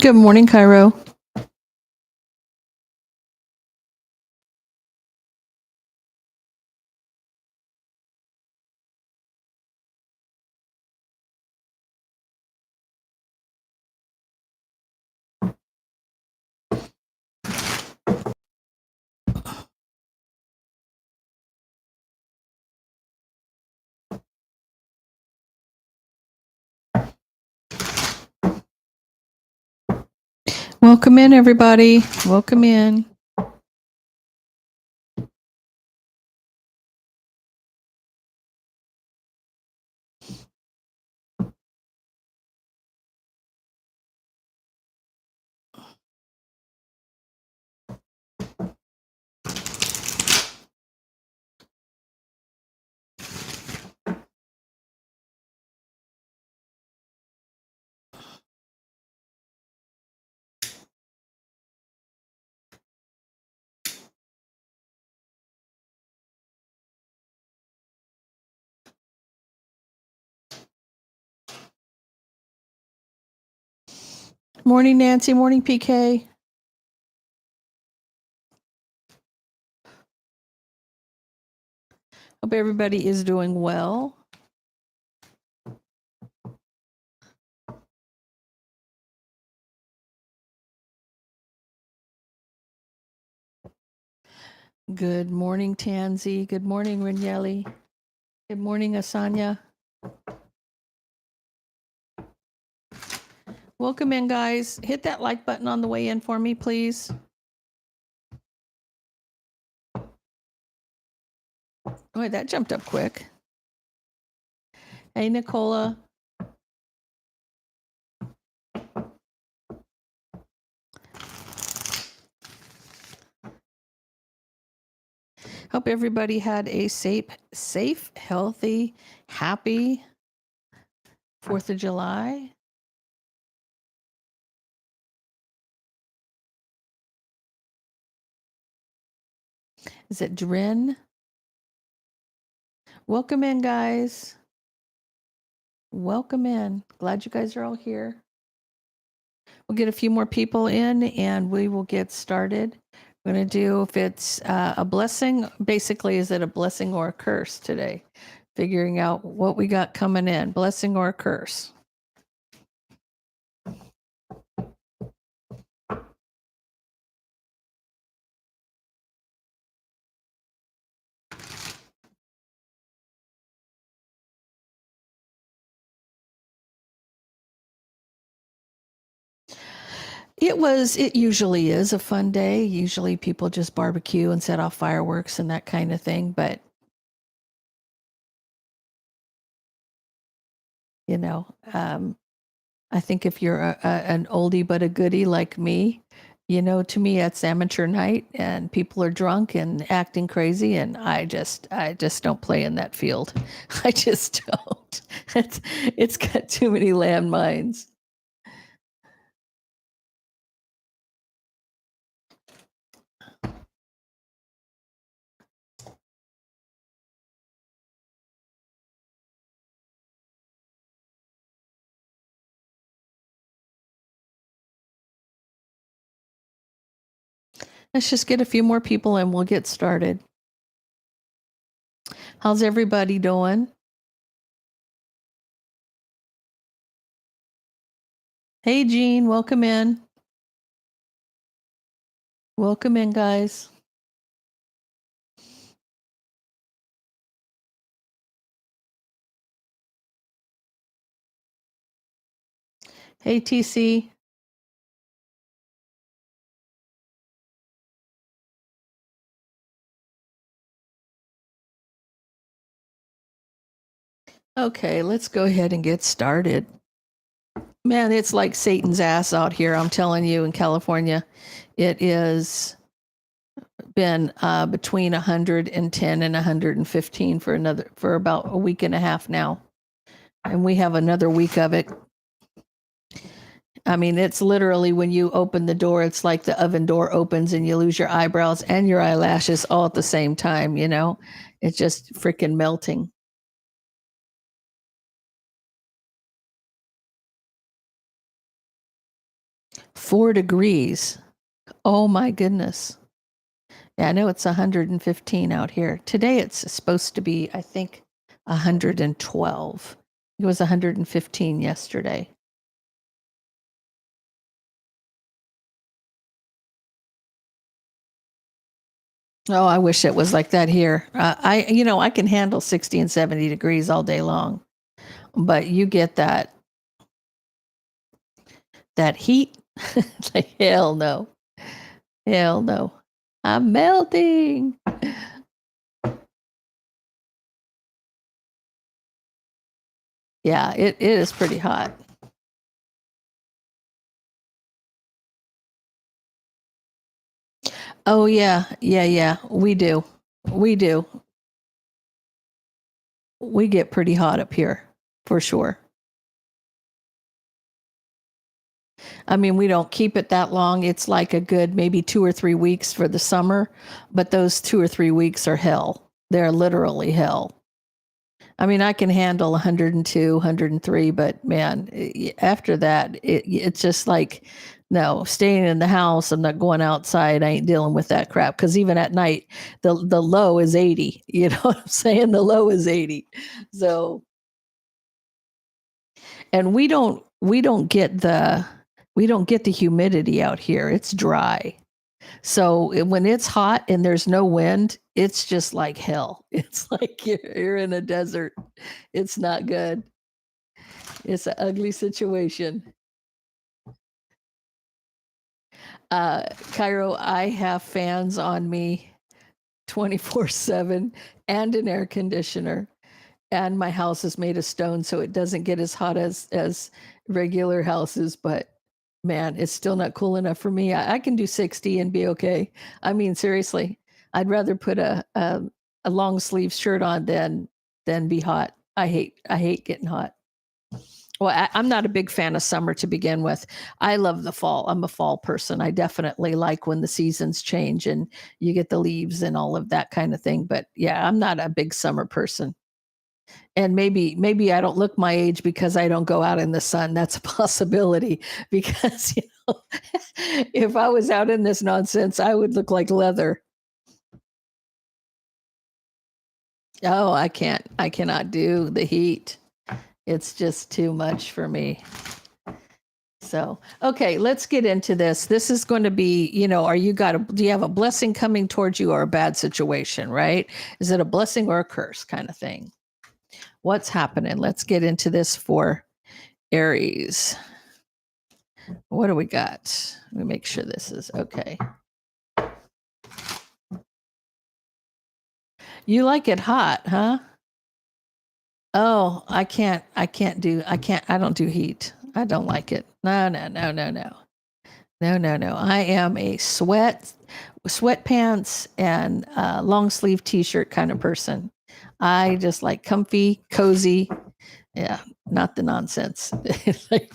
Good morning, Cairo. Welcome in, everybody. Welcome in. Morning, Nancy. Morning, PK. Hope everybody is doing well. Good morning, Tansy. Good morning, Rinyeli. Good morning, Asanya. Welcome in, guys. Hit that like button on the way in for me, please. Wait, that jumped up quick. Hey, Nicola. Hope everybody had a safe, healthy, happy 4th of July. Is it Drin? Welcome in, guys. Welcome in. Glad you guys are all here. We'll get a few more people in and we will get started. We're going to do if it's a blessing. Basically, is it a blessing or a curse today? Figuring out what we got coming in, blessing or a curse. It usually is a fun day. Usually people just barbecue and set off fireworks and that kind of thing. But, you know, I think if you're an oldie but a goodie like me, you know, to me it's amateur night and people are drunk and acting crazy, and I just don't play in that field. I just don't. It's got too many landmines. Let's just get a few more people and we'll get started. How's everybody doing? Hey, Jean, welcome in. Welcome in, guys. Hey, TC. Okay, let's go ahead and get started. Man, it's like Satan's ass out here. I'm telling you, in California, it is been between 110 and 115 for about a week and a half now, and we have another week of it. I mean, it's literally when you open the door, it's like the oven door opens and you lose your eyebrows and your eyelashes all at the same time. You know, it's just freaking melting. 4 degrees. Oh my goodness. Yeah, I know it's 115 out here. Today it's supposed to be, I think, 112. It was 115 yesterday. Oh, I wish it was like that here. I can handle 60 and 70 degrees all day long, but you get that heat. Like, hell no. Hell no. I'm melting. Yeah, it is pretty hot. Oh yeah. Yeah. We do. We do. We get pretty hot up here for sure. I mean, we don't keep it that long. It's like a good maybe 2 or 3 weeks for the summer, but those 2 or 3 weeks are hell. They're literally hell. I mean, I can handle 102, 103, but man, after that, it's just like, no, staying in the house. I'm not going outside. I ain't dealing with that crap. Because even at night, the low is 80. You know what I'm saying? The low is 80. So, and we don't get the humidity out here. It's dry. So when it's hot and there's no wind, it's just like hell. It's like you're in a desert. It's not good. It's an ugly situation. Cairo, I have fans on me 24/7 and an air conditioner. And my house is made of stone, so it doesn't get as hot as regular houses, but man, it's still not cool enough for me. I can do 60 and be okay. I mean, seriously, I'd rather put a long sleeve shirt on than be hot. I hate getting hot. Well, I'm not a big fan of summer to begin with. I love the fall. I'm a fall person. I definitely like when the seasons change and you get the leaves and all of that kind of thing. But yeah, I'm not a big summer person. And maybe I don't look my age because I don't go out in the sun. That's a possibility because if I was out in this nonsense, I would look like leather. Oh, I cannot do the heat. It's just too much for me. So, okay, let's get into this. This is going to be, do you have a blessing coming towards you or a bad situation, right? Is it a blessing or a curse kind of thing? What's happening? Let's get into this for Aries. What do we got? Let me make sure this is okay. You like it hot, huh? Oh, I don't do heat. I don't like it. No. No. I am a sweatpants and long sleeve t-shirt kind of person. I just like comfy, cozy. Yeah, not the nonsense. Like,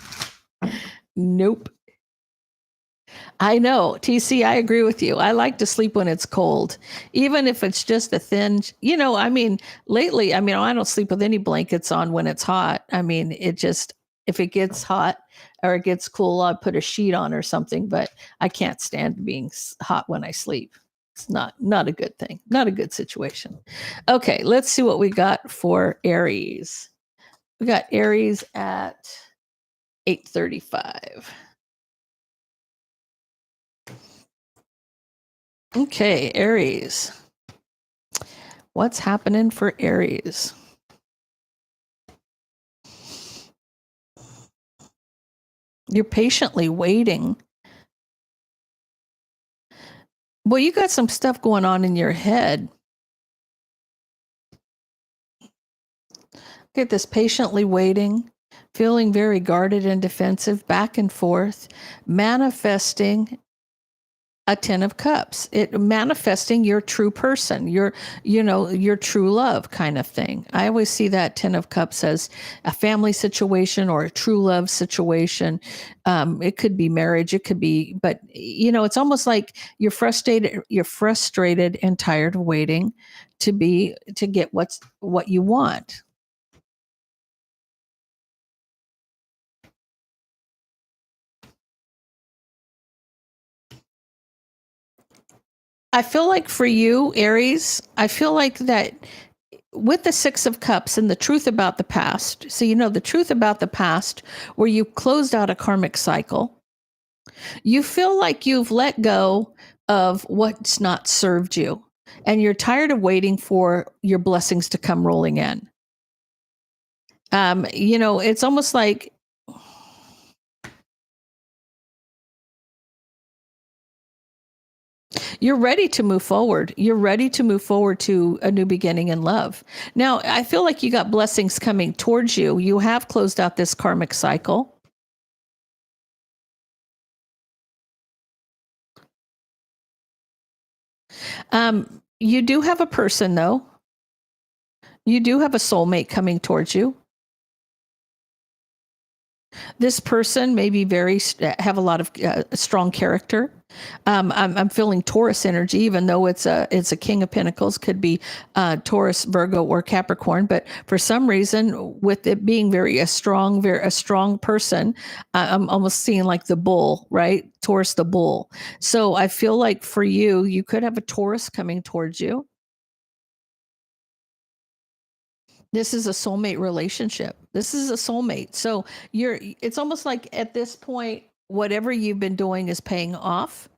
nope. I know. TC, I agree with you. I like to sleep when it's cold, even if it's just a thin, I mean, lately, I mean, I don't sleep with any blankets on when it's hot. I mean, if it gets hot or it gets cool, I'll put a sheet on or something, but I can't stand being hot when I sleep. It's not a good thing, not a good situation. Okay, let's see what we got for Aries. We got Aries at 8:35. Okay, Aries. What's happening for Aries? You're patiently waiting. Well, you got some stuff going on in your head. Look at this, patiently waiting, feeling very guarded and defensive, back and forth, manifesting a 10 of cups, it manifesting your true person, your true love kind of thing. I always see that 10 of cups as a family situation or a true love situation. It could be marriage, it could be, but it's almost like you're frustrated and tired of waiting to get what you want. I feel like for you, Aries, I feel like that with the Six of Cups and the truth about the past. So, the truth about the past where you closed out a karmic cycle, you feel like you've let go of what's not served you. And you're tired of waiting for your blessings to come rolling in. It's almost like you're ready to move forward. You're ready to move forward to a new beginning in love. Now, I feel like you got blessings coming towards you. You have closed out this karmic cycle. You do have a person, though. You do have a soulmate coming towards you. This person may be have a lot of strong character. I'm feeling Taurus energy, even though it's a King of Pentacles, could be Taurus, Virgo, or Capricorn. But for some reason, with it being a strong person, I'm almost seeing like the bull, right? Taurus, the bull. So I feel like for you, you could have a Taurus coming towards you. This is a soulmate relationship. This is a soulmate. So it's almost like at this point, whatever you've been doing is paying off.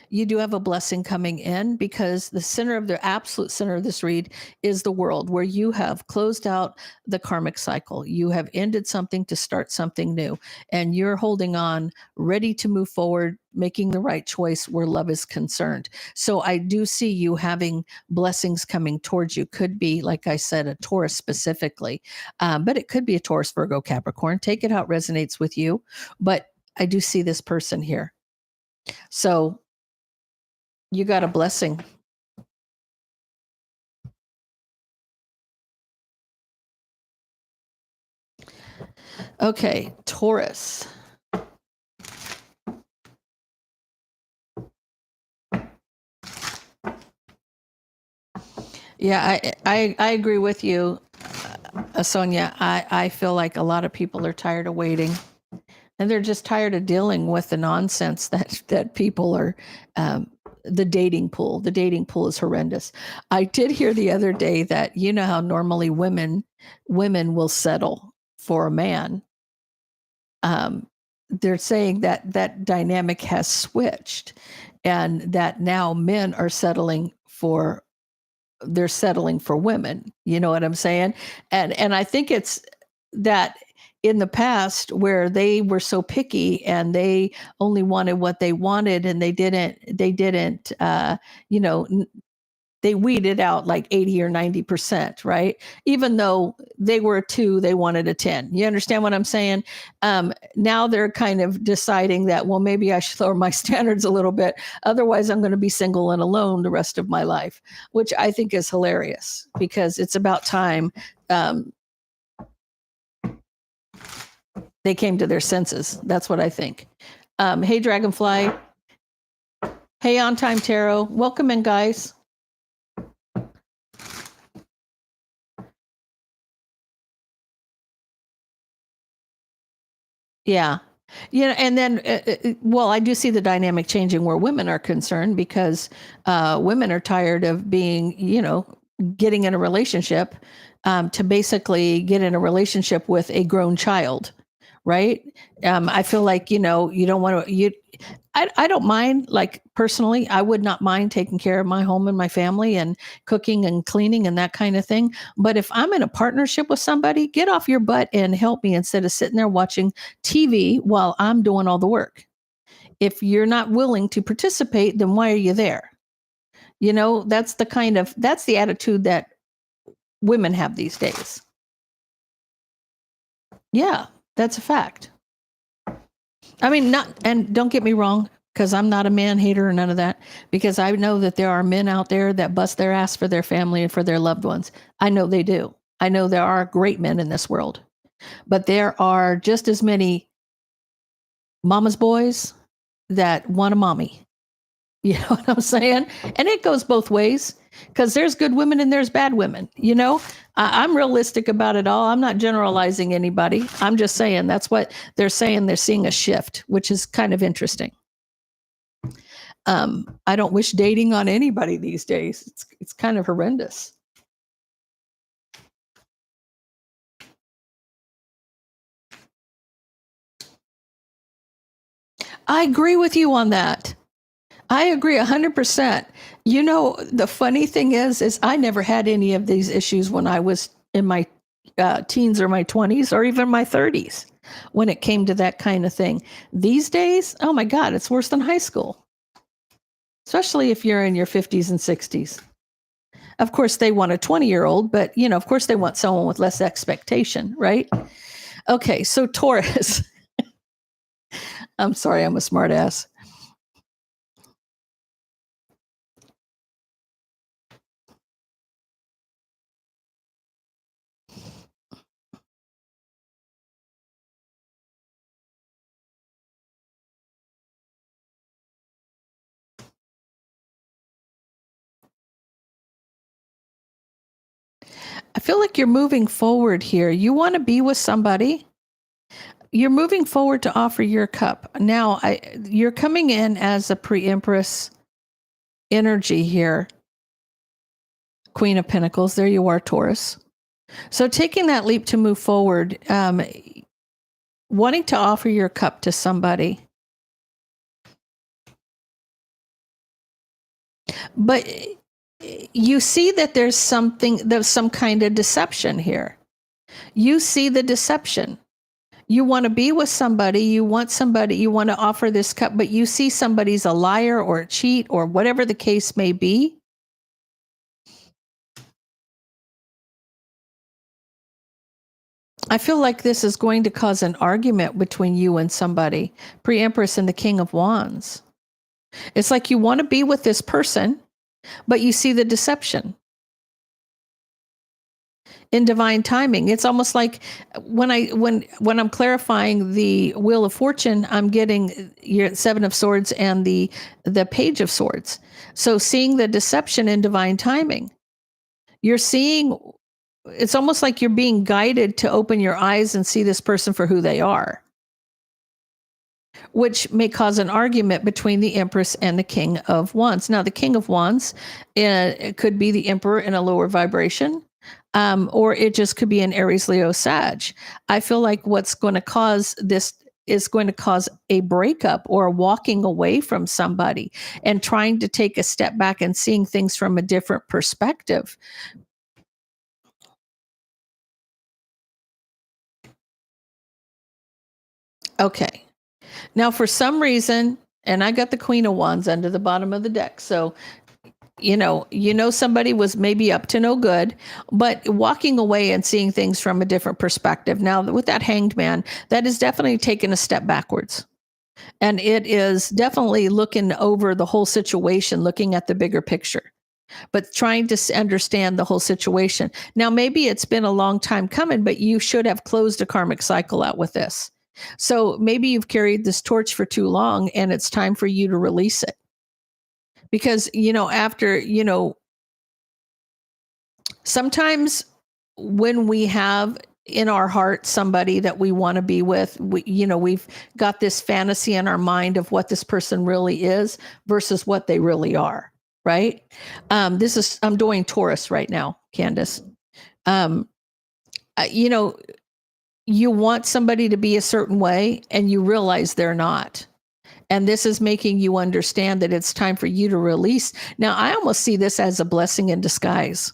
You do have a blessing coming in because the absolute center of this read is the world, where you have closed out the karmic cycle. You have ended something to start something new, and you're holding on, ready to move forward, making the right choice where love is concerned. So I do see you having blessings coming towards you. Could be, like I said, a Taurus specifically, but it could be a Taurus, Virgo, Capricorn. Take it how it resonates with you. But I do see this person here. So you got a blessing. Okay, Taurus. Yeah, I agree with you, Sonia. I feel like a lot of people are tired of waiting, and they're just tired of dealing with the nonsense that people are. The dating pool. The dating pool is horrendous. I did hear the other day that how normally women will settle for a man. They're saying that dynamic has switched, and that now men are settling for women. You know what I'm saying? And I think it's that in the past where they were so picky and they only wanted what they wanted, and they didn't they weeded out like 80 or 90%, right? Even though they were a 2, they wanted a 10. You understand what I'm saying? Now they're kind of deciding that, well, maybe I should lower my standards a little bit. Otherwise, I'm going to be single and alone the rest of my life, which I think is hilarious because it's about time they came to their senses. That's what I think. Hey, Dragonfly. Hey, On Time Tarot. Welcome in, guys. Yeah. And then, well, I do see the dynamic changing where women are concerned because women are tired of being, getting in a relationship to basically get in a relationship with a grown child, right? I feel like, you don't want to, I don't mind, like personally, I would not mind taking care of my home and my family and cooking and cleaning and that kind of thing. But if I'm in a partnership with somebody, get off your butt and help me instead of sitting there watching TV while I'm doing all the work. If you're not willing to participate, then why are you there? That's the attitude that women have these days. Yeah, that's a fact. I mean, and don't get me wrong, because I'm not a man hater or none of that, because I know that there are men out there that bust their ass for their family and for their loved ones. I know they do. I know there are great men in this world, but there are just as many mama's boys that want a mommy. You know what I'm saying? And it goes both ways because there's good women and there's bad women. I'm realistic about it all. I'm not generalizing anybody. I'm just saying that's what they're saying. They're seeing a shift, which is kind of interesting. I don't wish dating on anybody these days. It's kind of horrendous. I agree with you on that. I agree 100%. You know, the funny thing is I never had any of these issues when I was in my teens or my 20s or even my 30s when it came to that kind of thing. These days, oh my God, it's worse than high school, especially if you're in your 50s and 60s. Of course, they want a 20-year-old, but, you know, of course, they want someone with less expectation, right? Okay, so Taurus. I'm sorry, I'm a smartass. I feel like you're moving forward here. You want to be with somebody. You're moving forward to offer your cup. Now, you're coming in as a pre-empress energy here. Queen of Pentacles. There you are, Taurus. So taking that leap to move forward, wanting to offer your cup to somebody. But you see that there's some kind of deception here. You see the deception. You want to be with somebody, you want to offer this cup, but you see somebody's a liar or a cheat or whatever the case may be. I feel like this is going to cause an argument between you and somebody. Pre-Empress and the King of Wands. It's like you want to be with this person, but you see the deception. In divine timing, it's almost like when I'm clarifying the Wheel of Fortune, I'm getting your Seven of Swords and the Page of Swords. So seeing the deception in divine timing, you're seeing. It's almost like you're being guided to open your eyes and see this person for who they are, which may cause an argument between the Empress and the King of Wands. Now, the King of Wands, it could be the Emperor in a lower vibration. Or it just could be an Aries, Leo, Sag. I feel like what's going to cause this is going to cause a breakup or walking away from somebody and trying to take a step back and seeing things from a different perspective. Okay. Now, for some reason, and I got the Queen of Wands under the bottom of the deck. So you know somebody was maybe up to no good, but walking away and seeing things from a different perspective. Now, with that Hanged Man, that is definitely taking a step backwards. And it is definitely looking over the whole situation, looking at the bigger picture, but trying to understand the whole situation. Now, maybe it's been a long time coming, but you should have closed a karmic cycle out with this. So maybe you've carried this torch for too long and it's time for you to release it. Because, after, sometimes when we have in our heart somebody that we want to be with, we've got this fantasy in our mind of what this person really is versus what they really are, right? I'm doing Taurus right now, Candace. You want somebody to be a certain way and you realize they're not. And this is making you understand that it's time for you to release. Now, I almost see this as a blessing in disguise.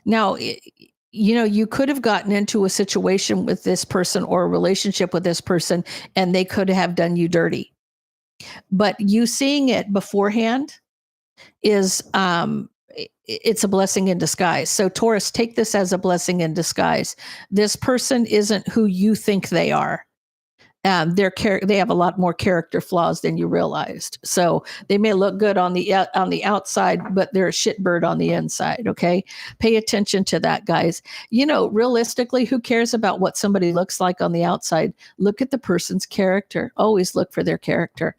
Now, you could have gotten into a situation with this person or a relationship with this person, and they could have done you dirty. But you seeing it beforehand is, it's a blessing in disguise. So Taurus, take this as a blessing in disguise. This person isn't who you think they are. They have a lot more character flaws than you realized. So they may look good on the outside, but they're a shitbird on the inside. Okay, pay attention to that, guys. Realistically, who cares about what somebody looks like on the outside? Look at the person's character. Always look for their character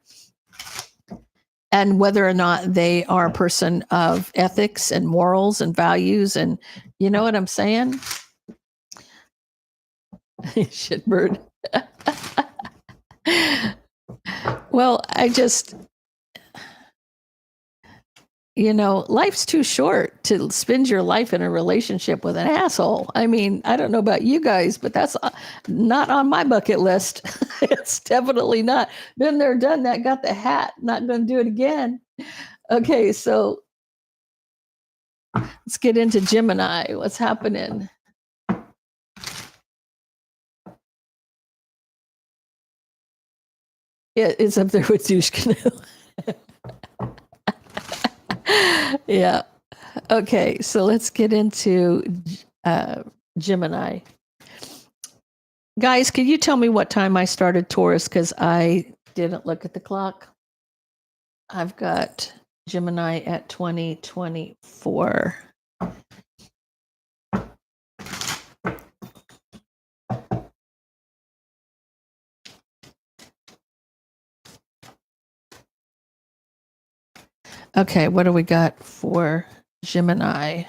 and whether or not they are a person of ethics and morals and values. And you know what I'm saying? Shitbird. Well, Life's too short to spend your life in a relationship with an asshole. I mean, I don't know about you guys, but that's not on my bucket list. It's definitely not. Been there, done that, got the hat, not going to do it again. Okay, so let's get into Gemini. What's happening? It's up there with douche canoe. Yeah. Okay, so let's get into Gemini. Guys, can you tell me what time I started Taurus? Because I didn't look at the clock. I've got Gemini at 2024. Okay, what do we got for Gemini?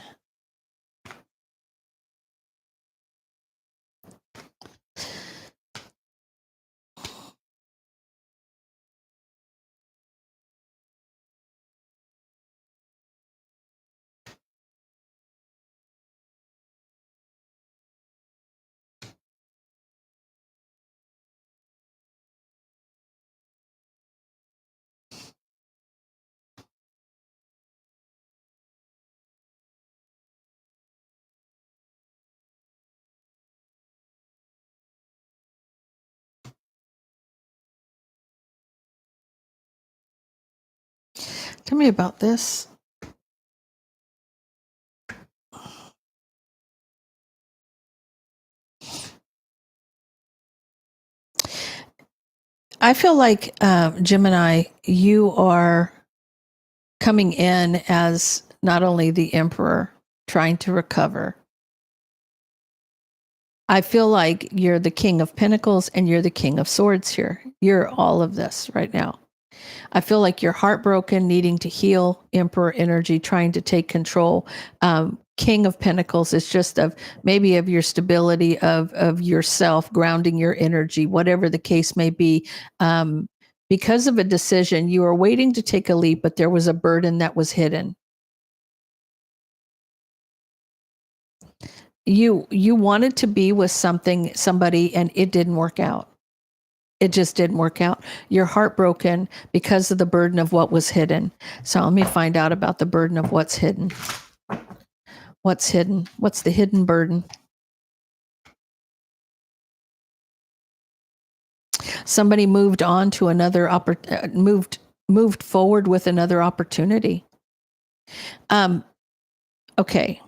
Tell me about this. I feel like Gemini, you are coming in as not only the emperor trying to recover. I feel like you're the king of pentacles and you're the king of swords here. You're all of this right now. I feel like you're heartbroken, needing to heal, emperor energy, trying to take control. King of Pentacles is just of maybe of your stability, of yourself, grounding your energy, whatever the case may be. Because of a decision, you are waiting to take a leap, but there was a burden that was hidden. You wanted to be with somebody, and it didn't work out. It just didn't work out. You're heartbroken because of the burden of what was hidden. So let me find out about the burden of what's hidden. What's hidden? What's the hidden burden? Somebody moved on to another moved forward with another opportunity. Okay.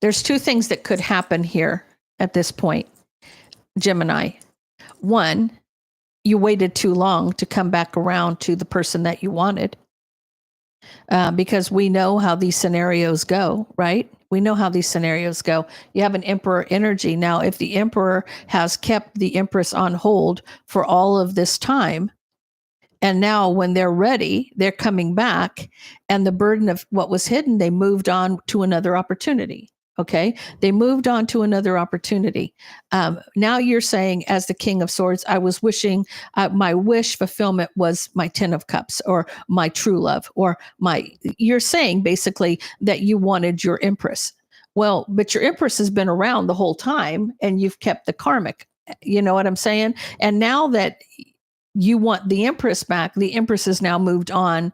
There's two things that could happen here at this point, Gemini. One, you waited too long to come back around to the person that you wanted. Because we know how these scenarios go, right? We know how these scenarios go. You have an emperor energy. Now, if the emperor has kept the empress on hold for all of this time, and now when they're ready, they're coming back, and the burden of what was hidden, they moved on to another opportunity. Okay. They moved on to another opportunity. Now you're saying, as the King of Swords, I was wishing my wish fulfillment was my 10 of Cups or my true love or you're saying basically that you wanted your Empress. Well, but your Empress has been around the whole time and you've kept the karmic. You know what I'm saying? And now that you want the Empress back, the Empress has now moved on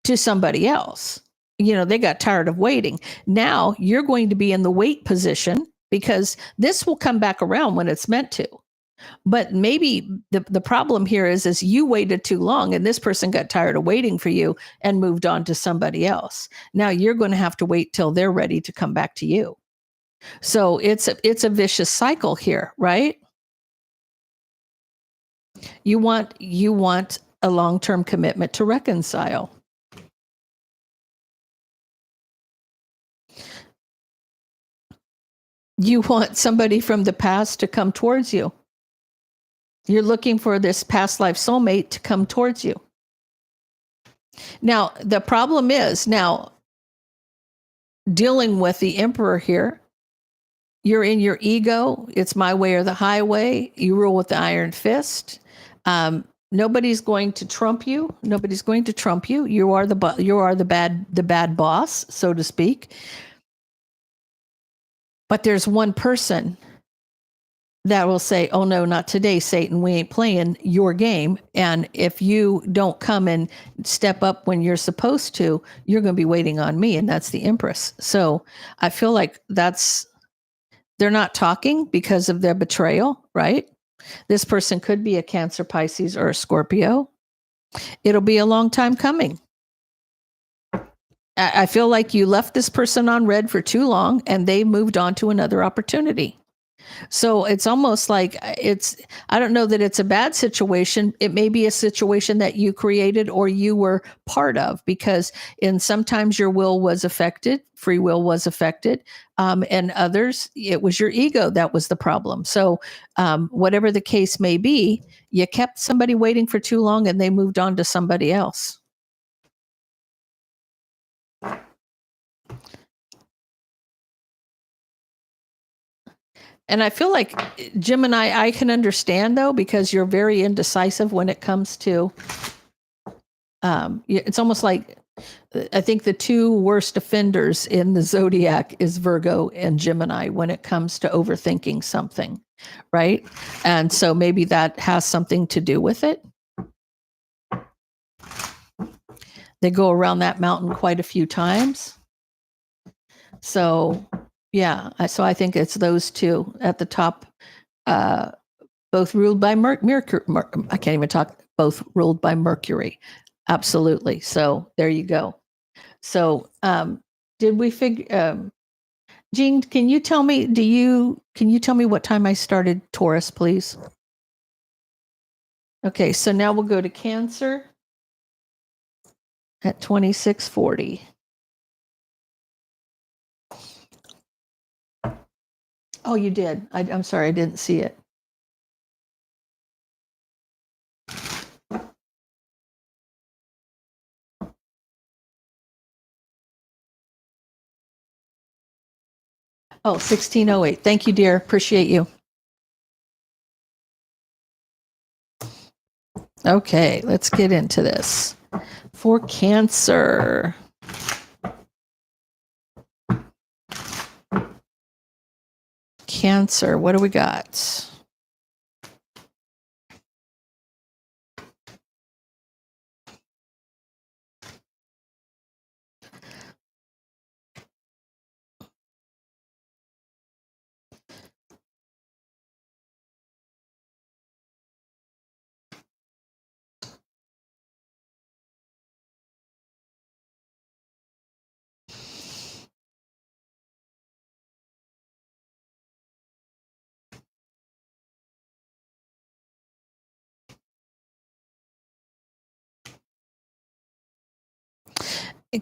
to somebody else. They got tired of waiting. Now you're going to be in the wait position because this will come back around when it's meant to. But maybe the problem here is you waited too long and this person got tired of waiting for you and moved on to somebody else. Now you're going to have to wait till they're ready to come back to you. So it's a vicious cycle here, right? You want a long-term commitment to reconcile. You want somebody from the past to come towards you. You're looking for this past life soulmate to come towards you. Now, the problem is dealing with the emperor here. You're in your ego. It's my way or the highway. You rule with the iron fist. Nobody's going to trump you. Nobody's going to trump you. You are the bad boss, so to speak. But there's one person that will say, "Oh no, not today, Satan. We ain't playing your game. And if you don't come and step up when you're supposed to, you're going to be waiting on me." And that's the Empress. So I feel like they're not talking because of their betrayal, right? This person could be a Cancer, Pisces, or a Scorpio. It'll be a long time coming. I feel like you left this person on red for too long and they moved on to another opportunity. So it's almost like I don't know that it's a bad situation. It may be a situation that you created or you were part of, because sometimes your will was affected, free will was affected, and others, it was your ego that was the problem. So whatever the case may be, you kept somebody waiting for too long and they moved on to somebody else. And I feel like Gemini, I can understand though, because you're very indecisive when it comes to, it's almost like, I think the two worst offenders in the zodiac is Virgo and Gemini when it comes to overthinking something, right? And so maybe that has something to do with it. They go around that mountain quite a few times. So yeah, so I think it's those two at the top, both ruled by Mercury. I can't even talk. Both ruled by Mercury. Absolutely. So there you go. So did we figure? Jean, can you tell me? Can you tell me what time I started Taurus, please? Okay, so now we'll go to Cancer at 26:40. Oh, you did. I'm sorry, I didn't see it. Oh, 16:08. Thank you, dear. Appreciate you. Okay, let's get into this. For Cancer. Cancer, what do we got?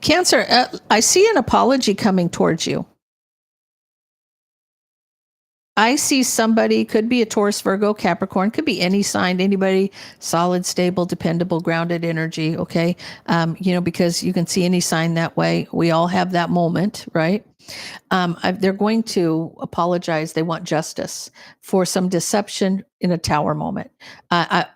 Cancer, I see an apology coming towards you. I see somebody, could be a Taurus, Virgo, Capricorn, could be any sign, anybody, solid, stable, dependable, grounded energy. Okay. Because you can see any sign that way. We all have that moment, right? They're going to apologize. They want justice for some deception in a tower moment.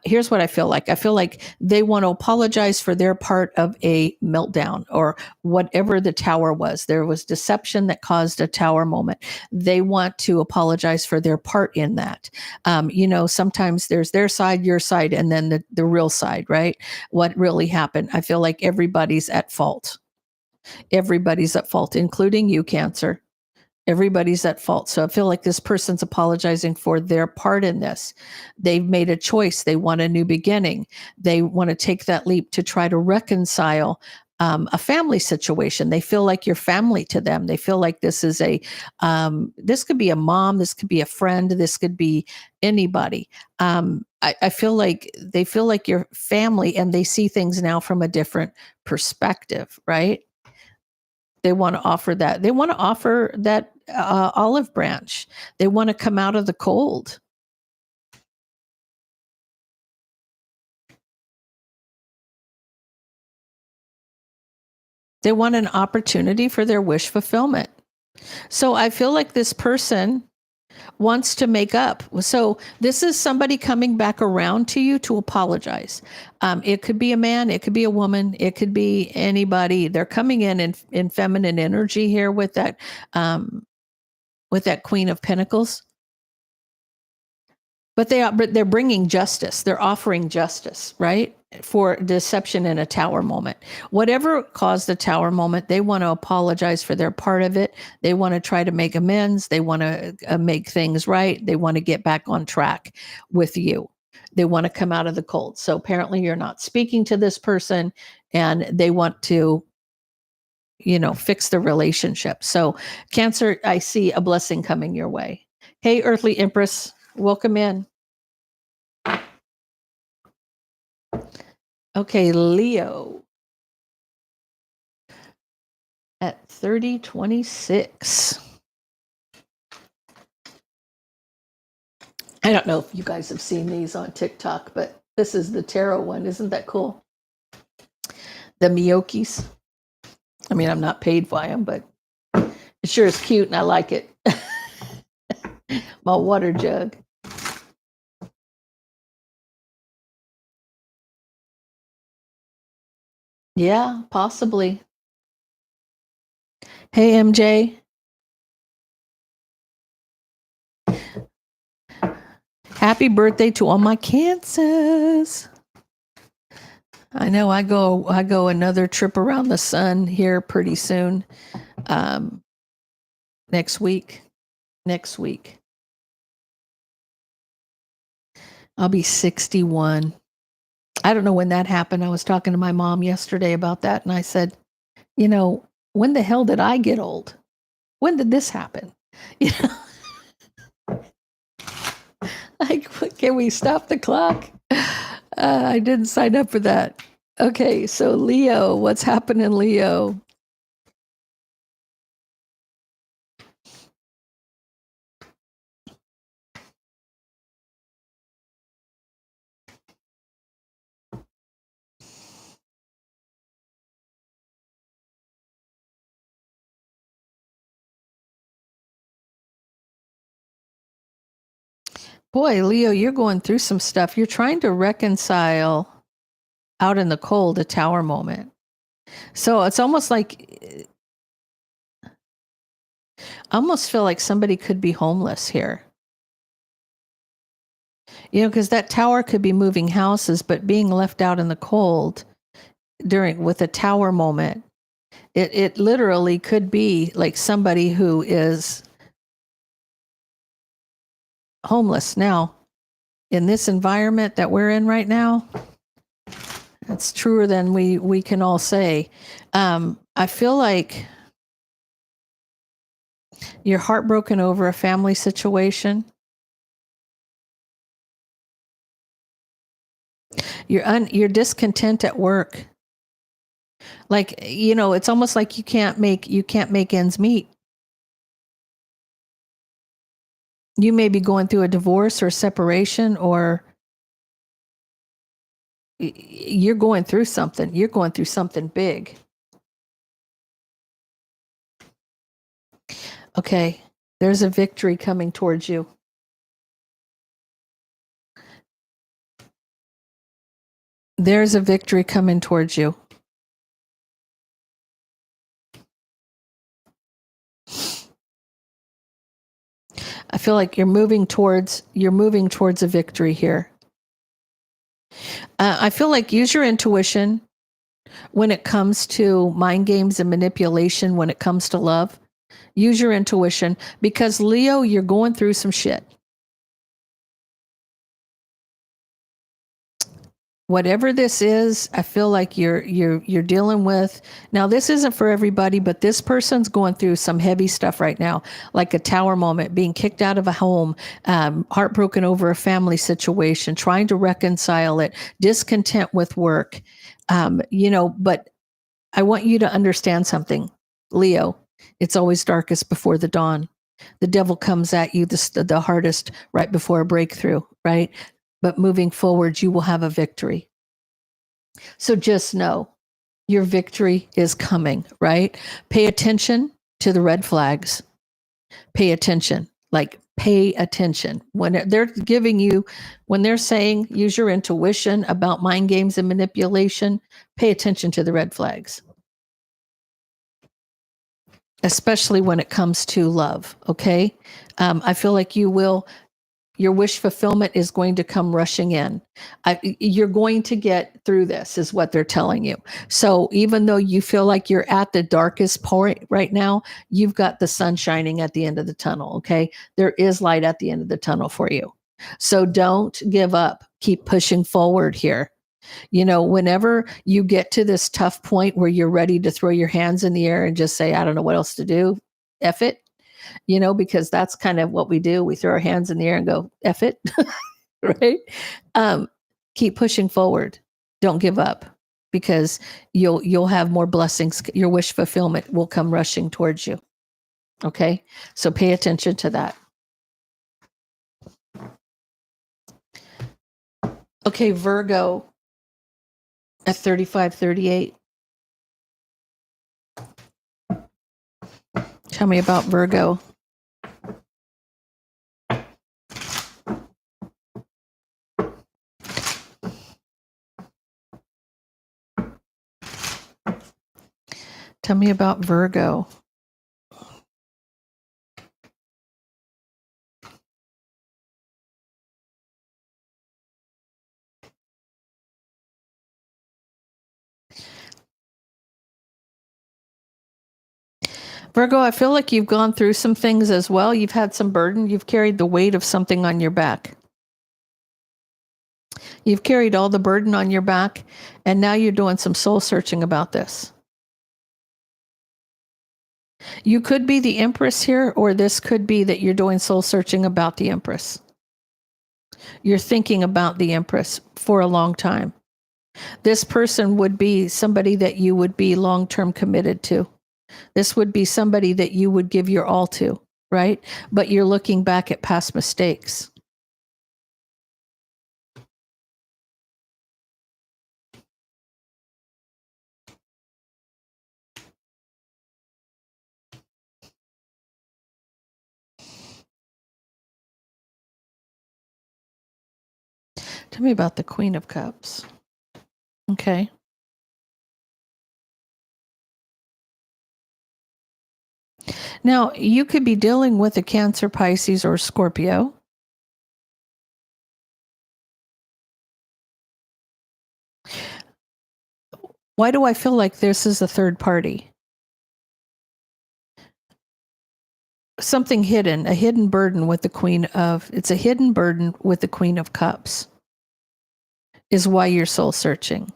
Here's what I feel like. I feel like they want to apologize for their part of a meltdown or whatever the tower was. There was deception that caused a tower moment. They want to apologize for their part in that. Sometimes there's their side, your side, and then the real side, right? What really happened. I feel like everybody's at fault. Everybody's at fault, including you, Cancer. Everybody's at fault. So I feel like this person's apologizing for their part in this. They've made a choice. They want a new beginning. They want to take that leap to try to reconcile a family situation. They feel like you're family to them. They feel like this is this could be a mom, this could be a friend, this could be anybody. I feel like they feel like you're family and they see things now from a different perspective, right? They want to offer that. They want to offer that olive branch. They want to come out of the cold. They want an opportunity for their wish fulfillment. So I feel like this person wants to make up. So this is somebody coming back around to you to apologize. It could be a man, it could be a woman, it could be anybody. They're coming in feminine energy here with that Queen of Pentacles. But they're bringing justice. They're offering justice, right? For deception in a tower moment. Whatever caused the tower moment, they want to apologize for their part of it. They want to try to make amends. They want to make things right. They want to get back on track with you. They want to come out of the cold. So apparently you're not speaking to this person and they want to, fix the relationship. So Cancer, I see a blessing coming your way. Hey, Earthly Empress, welcome in. Okay, Leo at 3026. I don't know if you guys have seen these on TikTok, but this is the tarot one. Isn't that cool? The Miyokis. I mean, I'm not paid by them, but it sure is cute and I like it. My water jug. Yeah, possibly. Hey, MJ. Happy birthday to all my Cancers. I know I go another trip around the sun here pretty soon. Next week. I'll be 61. I don't know when that happened. I was talking to my mom yesterday about that, and I said, when the hell did I get old? When did this happen? Like, can we stop the clock? I didn't sign up for that. Okay, so Leo, what's happening, Leo? Boy, Leo, you're going through some stuff. You're trying to reconcile out in the cold a tower moment. So it's almost like, I almost feel like somebody could be homeless here. Because that tower could be moving houses, but being left out in the cold with a tower moment, it literally could be like somebody who is homeless now in this environment that we're in right now. It's truer than we can all say. I feel like you're heartbroken over a family situation. You're discontent at work. Like, it's almost like you can't make ends meet. You may be going through a divorce or separation, or you're going through something. You're going through something big. Okay, there's a victory coming towards you. There's a victory coming towards you. I feel like you're moving towards a victory here. I feel like use your intuition when it comes to mind games and manipulation, when it comes to love. Use your intuition, because Leo, you're going through some shit. Whatever this is, I feel like you're dealing with. Now, this isn't for everybody, but this person's going through some heavy stuff right now, like a tower moment, being kicked out of a home, heartbroken over a family situation, trying to reconcile it, discontent with work. But I want you to understand something, Leo. It's always darkest before the dawn. The devil comes at you the hardest right before a breakthrough, right? But moving forward, you will have a victory. So just know your victory is coming, right? Pay attention to the red flags. Pay attention. Like, pay attention. When they're giving you, when they're saying use your intuition about mind games and manipulation, pay attention to the red flags, especially when it comes to love. Okay. I feel like your wish fulfillment is going to come rushing in. You're going to get through this, is what they're telling you. So even though you feel like you're at the darkest point right now, you've got the sun shining at the end of the tunnel. Okay. There is light at the end of the tunnel for you. So don't give up. Keep pushing forward here. Whenever you get to this tough point where you're ready to throw your hands in the air and just say, I don't know what else to do, F it, because that's kind of what we do. We throw our hands in the air and go, F it, right? Keep pushing forward. Don't give up, because you'll have more blessings. Your wish fulfillment will come rushing towards you. Okay. So pay attention to that. Okay. Virgo at 3538. Tell me about Virgo. Tell me about Virgo. Virgo, I feel like you've gone through some things as well. You've had some burden. You've carried the weight of something on your back. You've carried all the burden on your back, and now you're doing some soul searching about this. You could be the Empress here, or this could be that you're doing soul searching about the Empress. You're thinking about the Empress for a long time. This person would be somebody that you would be long-term committed to. This would be somebody that you would give your all to, right? But you're looking back at past mistakes. Tell me about the Queen of Cups. Okay. Now, you could be dealing with a Cancer, Pisces, or Scorpio. Why do I feel like this is a third party? Something hidden, a hidden burden with the it's a hidden burden with the Queen of Cups is why you're soul searching.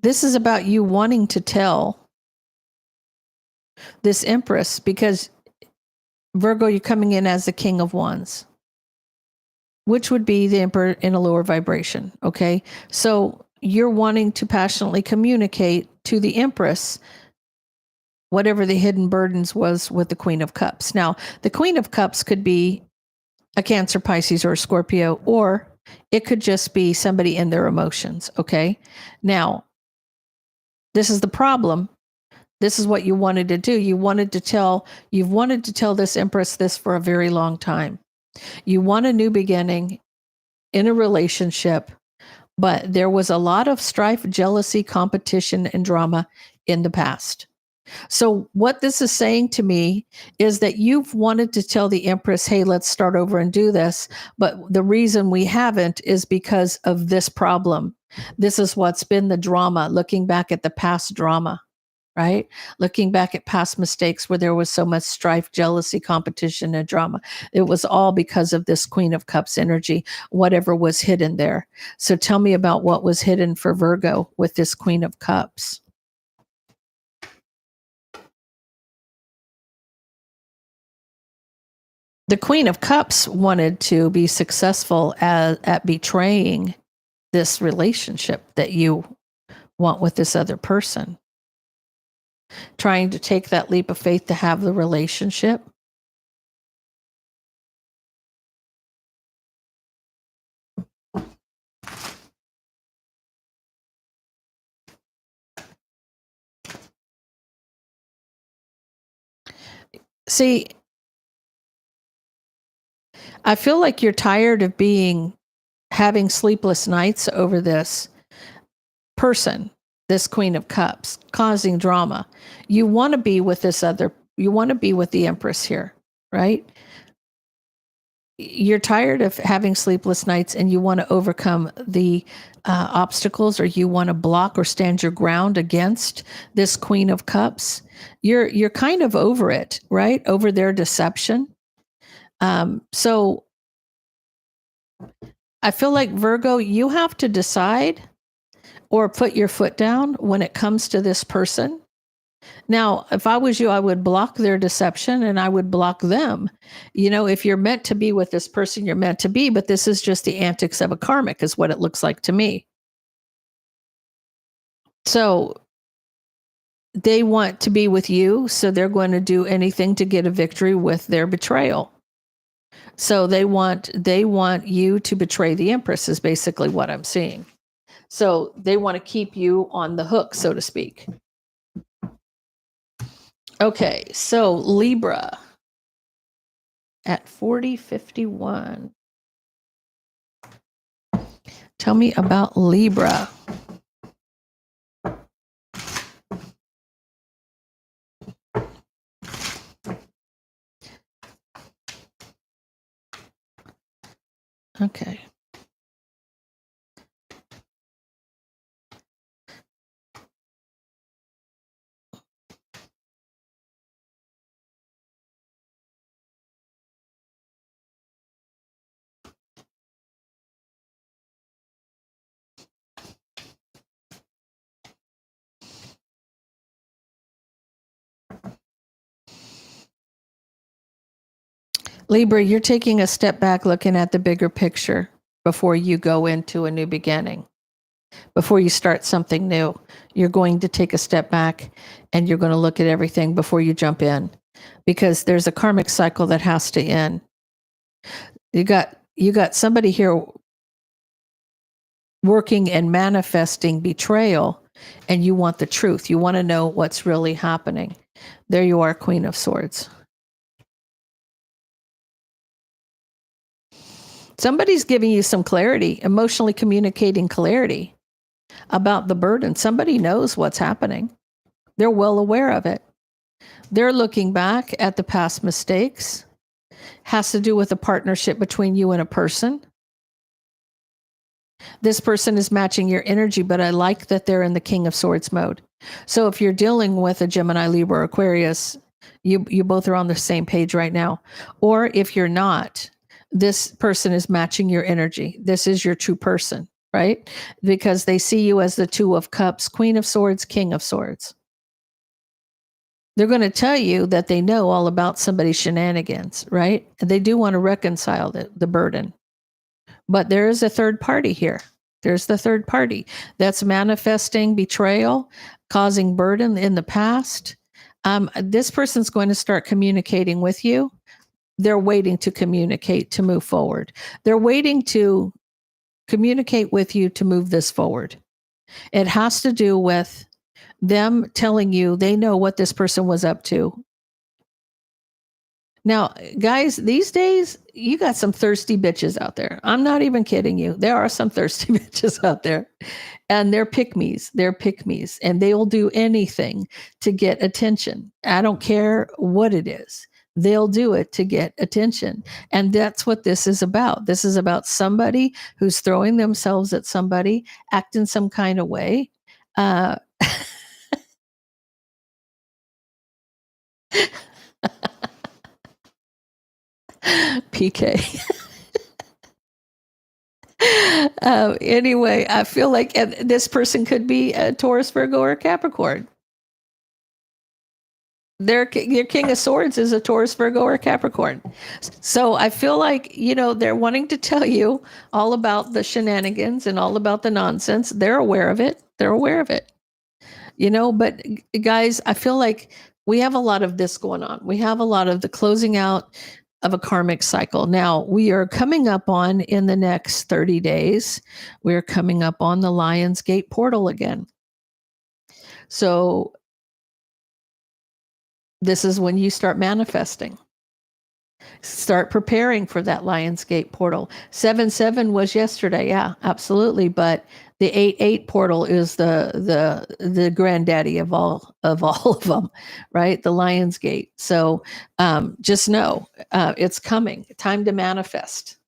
This is about you wanting to tell this Empress, because Virgo, you're coming in as the King of Wands, which would be the Emperor in a lower vibration. Okay. So you're wanting to passionately communicate to the Empress whatever the hidden burdens was with the Queen of Cups. Now, the Queen of Cups could be a Cancer, Pisces, or a Scorpio, or it could just be somebody in their emotions. Okay. Now, this is the problem. This is what you wanted to do. You've wanted to tell this Empress this for a very long time. You want a new beginning in a relationship, but there was a lot of strife, jealousy, competition, and drama in the past. So what this is saying to me is that you've wanted to tell the Empress, hey, let's start over and do this. But the reason we haven't is because of this problem. This is what's been the drama, looking back at the past drama, right? Looking back at past mistakes where there was so much strife, jealousy, competition, and drama. It was all because of this Queen of Cups energy, whatever was hidden there. So tell me about what was hidden for Virgo with this Queen of Cups. The Queen of Cups wanted to be successful at betraying this relationship that you want with this other person. Trying to take that leap of faith to have the relationship. See, I feel like you're tired of having sleepless nights over this person, this Queen of Cups, causing drama. You want to be with you want to be with the Empress here, right? You're tired of having sleepless nights and you want to overcome the obstacles, or you want to block or stand your ground against this Queen of Cups. You're kind of over it, right? Over their deception. So I feel like, Virgo, you have to decide or put your foot down when it comes to this person. Now, if I was you, I would block their deception and I would block them. If you're meant to be with this person, you're meant to be, but this is just the antics of a karmic, is what it looks like to me. So they want to be with you, so they're going to do anything to get a victory with their betrayal. So they want you to betray the Empress, is basically what I'm seeing. So they want to keep you on the hook, so to speak. Okay, so Libra at 4051. Tell me about Libra. Okay. Libra, you're taking a step back, looking at the bigger picture before you go into a new beginning. Before you start something new, you're going to take a step back and you're going to look at everything before you jump in, because there's a karmic cycle that has to end. You got somebody here working and manifesting betrayal, and you want the truth. You want to know what's really happening. There you are, Queen of Swords. Somebody's giving you some clarity, emotionally communicating clarity about the burden. Somebody knows what's happening. They're well aware of it. They're looking back at the past mistakes. Has to do with a partnership between you and a person. This person is matching your energy, but I like that they're in the King of Swords mode. So if you're dealing with a Gemini, Libra, or Aquarius, you both are on the same page right now. Or if you're not, this person is matching your energy. This is your true person, right? Because they see you as the Two of Cups, Queen of Swords, King of Swords. They're going to tell you that they know all about somebody's shenanigans, right? And they do want to reconcile the burden. But there is a third party here. There's the third party that's manifesting betrayal, causing burden in the past. This person's going to start communicating with you. They're waiting to communicate to move forward. They're waiting to communicate with you to move this forward. It has to do with them telling you they know what this person was up to. Now, guys, these days, you got some thirsty bitches out there. I'm not even kidding you. There are some thirsty bitches out there, and they're pick-me's. They're pick-me's, and they will do anything to get attention. I don't care what it is. They'll do it to get attention. And that's what this is about. This is about somebody who's throwing themselves at somebody, acting some kind of way. PK. Anyway, I feel like this person could be a Taurus, Virgo, or Capricorn. Your King of Swords is a Taurus, Virgo, or Capricorn. So I feel like, they're wanting to tell you all about the shenanigans and all about the nonsense. They're aware of it. They're aware of it. But guys, I feel like we have a lot of this going on. We have a lot of the closing out of a karmic cycle. Now, we are coming up on, in the next 30 days, we're coming up on the Lion's Gate portal again. So This is when you start manifesting. Start preparing for that Lionsgate portal. 7-7 was yesterday. Yeah, absolutely. But the 8-8 portal is the granddaddy of all of them, right? The Lionsgate. So just know it's coming. Time to manifest.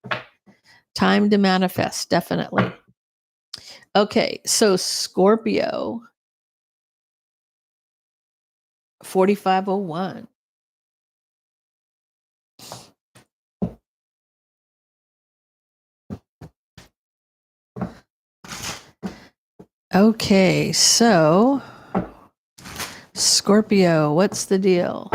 Time to manifest, definitely. Okay, so Scorpio 4501. Okay, so Scorpio, what's the deal?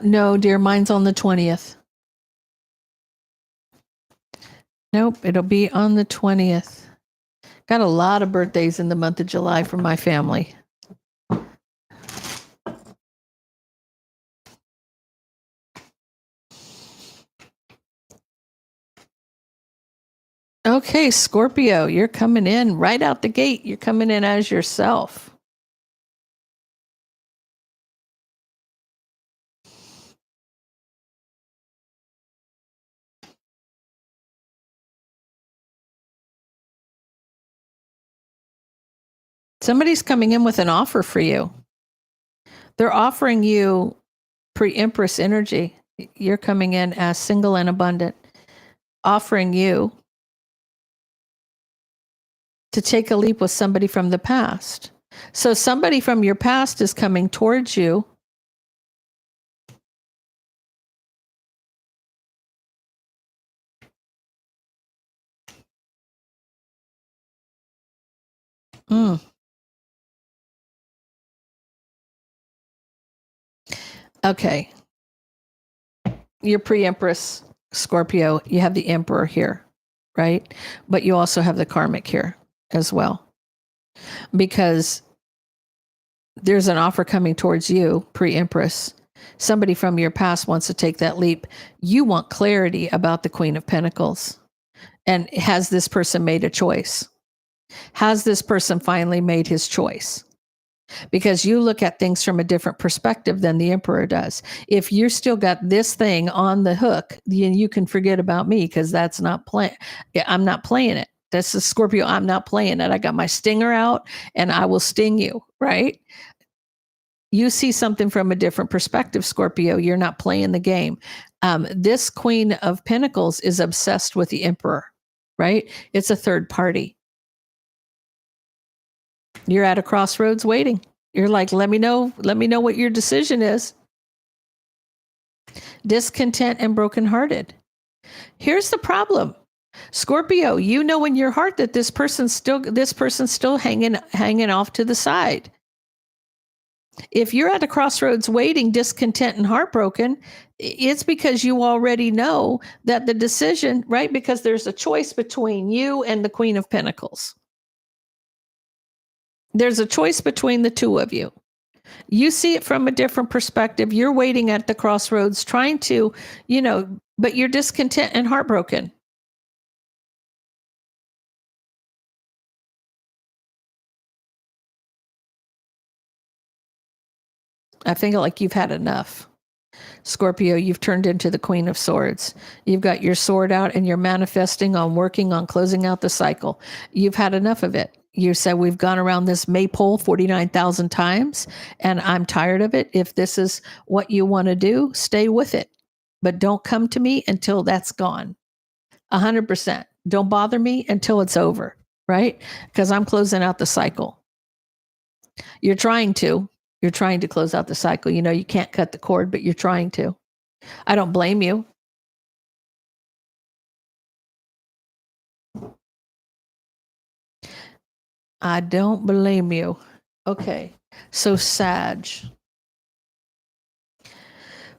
No, dear, mine's on the 20th. Nope, it'll be on the 20th. Got a lot of birthdays in the month of July for my family. Okay, Scorpio, you're coming in right out the gate. You're coming in as yourself. Somebody's coming in with an offer for you. They're offering you pre-Empress energy. You're coming in as single and abundant, offering you to take a leap with somebody from the past. So somebody from your past is coming towards you. Okay. You're pre-Empress Scorpio. You have the Emperor here, right? But you also have the karmic here as well. Because there's an offer coming towards you, pre-Empress. Somebody from your past wants to take that leap. You want clarity about the Queen of Pentacles. And has this person made a choice? Has this person finally made his choice? Because you look at things from a different perspective than the Emperor does. If you still got this thing on the hook, then you can forget about me because that's not playing. I'm not playing it. This is Scorpio. I'm not playing it. I got my stinger out and I will sting you, right? You see something from a different perspective, Scorpio. You're not playing the game. This Queen of Pentacles is obsessed with the Emperor, right? It's a third party. You're at a crossroads waiting. You're like, let me know what your decision is. Discontent and brokenhearted. Here's the problem. Scorpio, you know in your heart that this person's still hanging off to the side. If you're at a crossroads waiting, discontent and heartbroken, it's because you already know that the decision, right? Because there's a choice between you and the Queen of Pentacles. There's a choice between the two of you. You see it from a different perspective. You're waiting at the crossroads trying to, but you're discontent and heartbroken. I think like you've had enough. Scorpio, you've turned into the Queen of Swords. You've got your sword out and you're manifesting on working on closing out the cycle. You've had enough of it. You said we've gone around this maypole 49,000 times and I'm tired of it. If this is what you want to do, stay with it. But don't come to me until that's gone. 100%. Don't bother me until it's over, right? Because I'm closing out the cycle. You're trying to close out the cycle. You can't cut the cord, but you're trying to. I don't blame you. I don't blame you. Okay. So Sag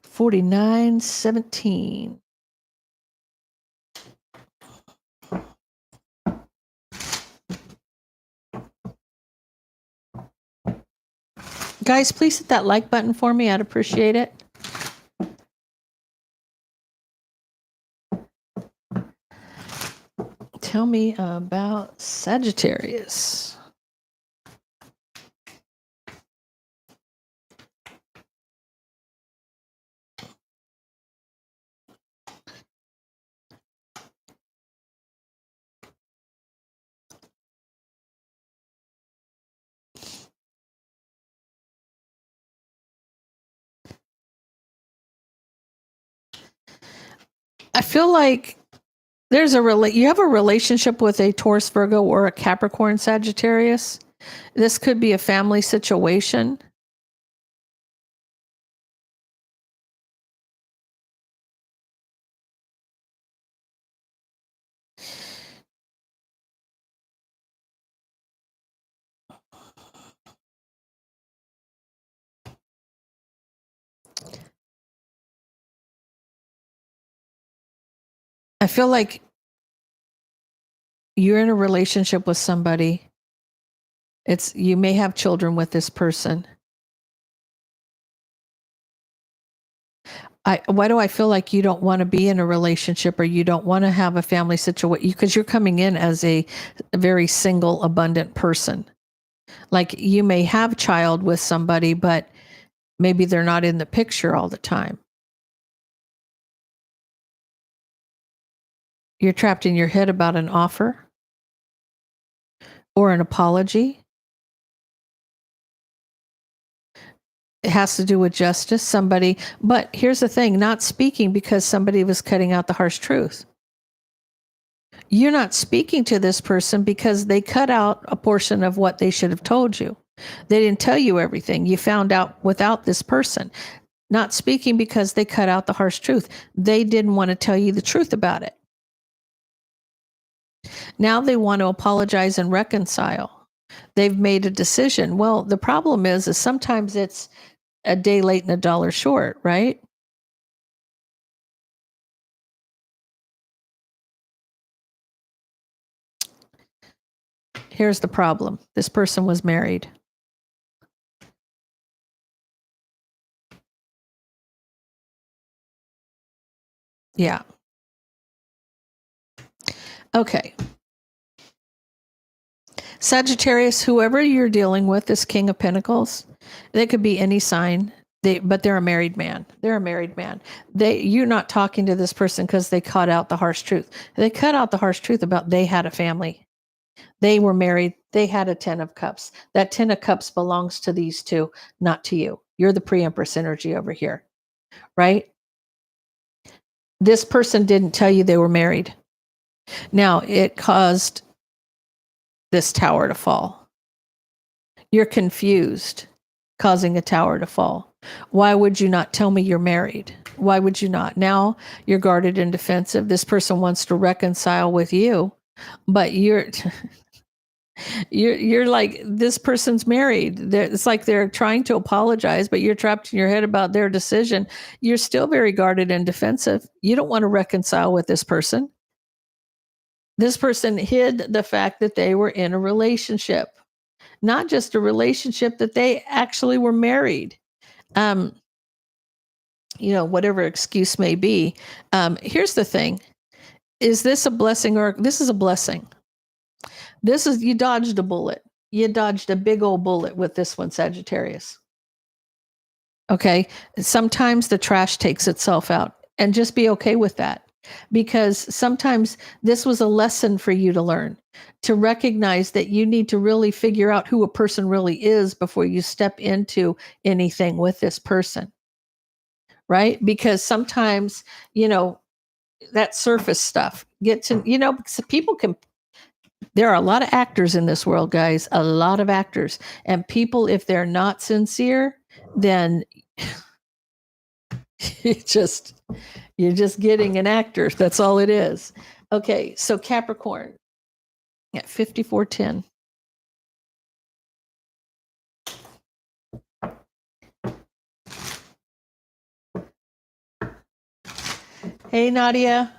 4917. Guys, please hit that like button for me. I'd appreciate it. Tell me about Sagittarius. I feel like there's you have a relationship with a Taurus, Virgo, or a Capricorn, Sagittarius. This could be a family situation. I feel like you're in a relationship with somebody. You may have children with this person. Why do I feel like you don't want to be in a relationship or you don't want to have a family situation? Because you're coming in as a very single, abundant person. Like you may have child with somebody, but maybe they're not in the picture all the time. You're trapped in your head about an offer or an apology. It has to do with justice, somebody. But here's the thing, not speaking because somebody was cutting out the harsh truth. You're not speaking to this person because they cut out a portion of what they should have told you. They didn't tell you everything. You found out without this person. Not speaking because they cut out the harsh truth. They didn't want to tell you the truth about it. Now they want to apologize and reconcile. They've made a decision. Well, the problem is sometimes it's a day late and a dollar short, right? Here's the problem. This person was married. Yeah. Okay. Sagittarius, whoever you're dealing with, this King of Pentacles, they could be any sign. But they're a married man. They're a married man. You're not talking to this person because they cut out the harsh truth. They cut out the harsh truth about they had a family. They were married. They had a 10 of cups. That 10 of cups belongs to these two, not to you. You're the pre-empress energy over here, right? This person didn't tell you they were married. Now, it caused this tower to fall. You're confused, causing a tower to fall. Why would you not tell me you're married? Why would you not? Now you're guarded and defensive. This person wants to reconcile with you, but you're like, this person's married. It's like they're trying to apologize, but you're trapped in your head about their decision. You're still very guarded and defensive. You don't want to reconcile with this person. This person hid the fact that they were in a relationship, not just a relationship, that they actually were married. Whatever excuse may be. Here's the thing. Is this a blessing or this is a blessing? You dodged a bullet. You dodged a big old bullet with this one, Sagittarius. Okay. Sometimes the trash takes itself out, and just be okay with that, because sometimes this was a lesson for you to learn, to recognize that you need to really figure out who a person really is before you step into anything with this person. Right? Because sometimes, that surface stuff gets in, because there are a lot of actors in this world, guys, a lot of actors. And people, if they're not sincere, then you're just getting an actor. That's all it is. Okay, so Capricorn at 5410. Hey, Nadia.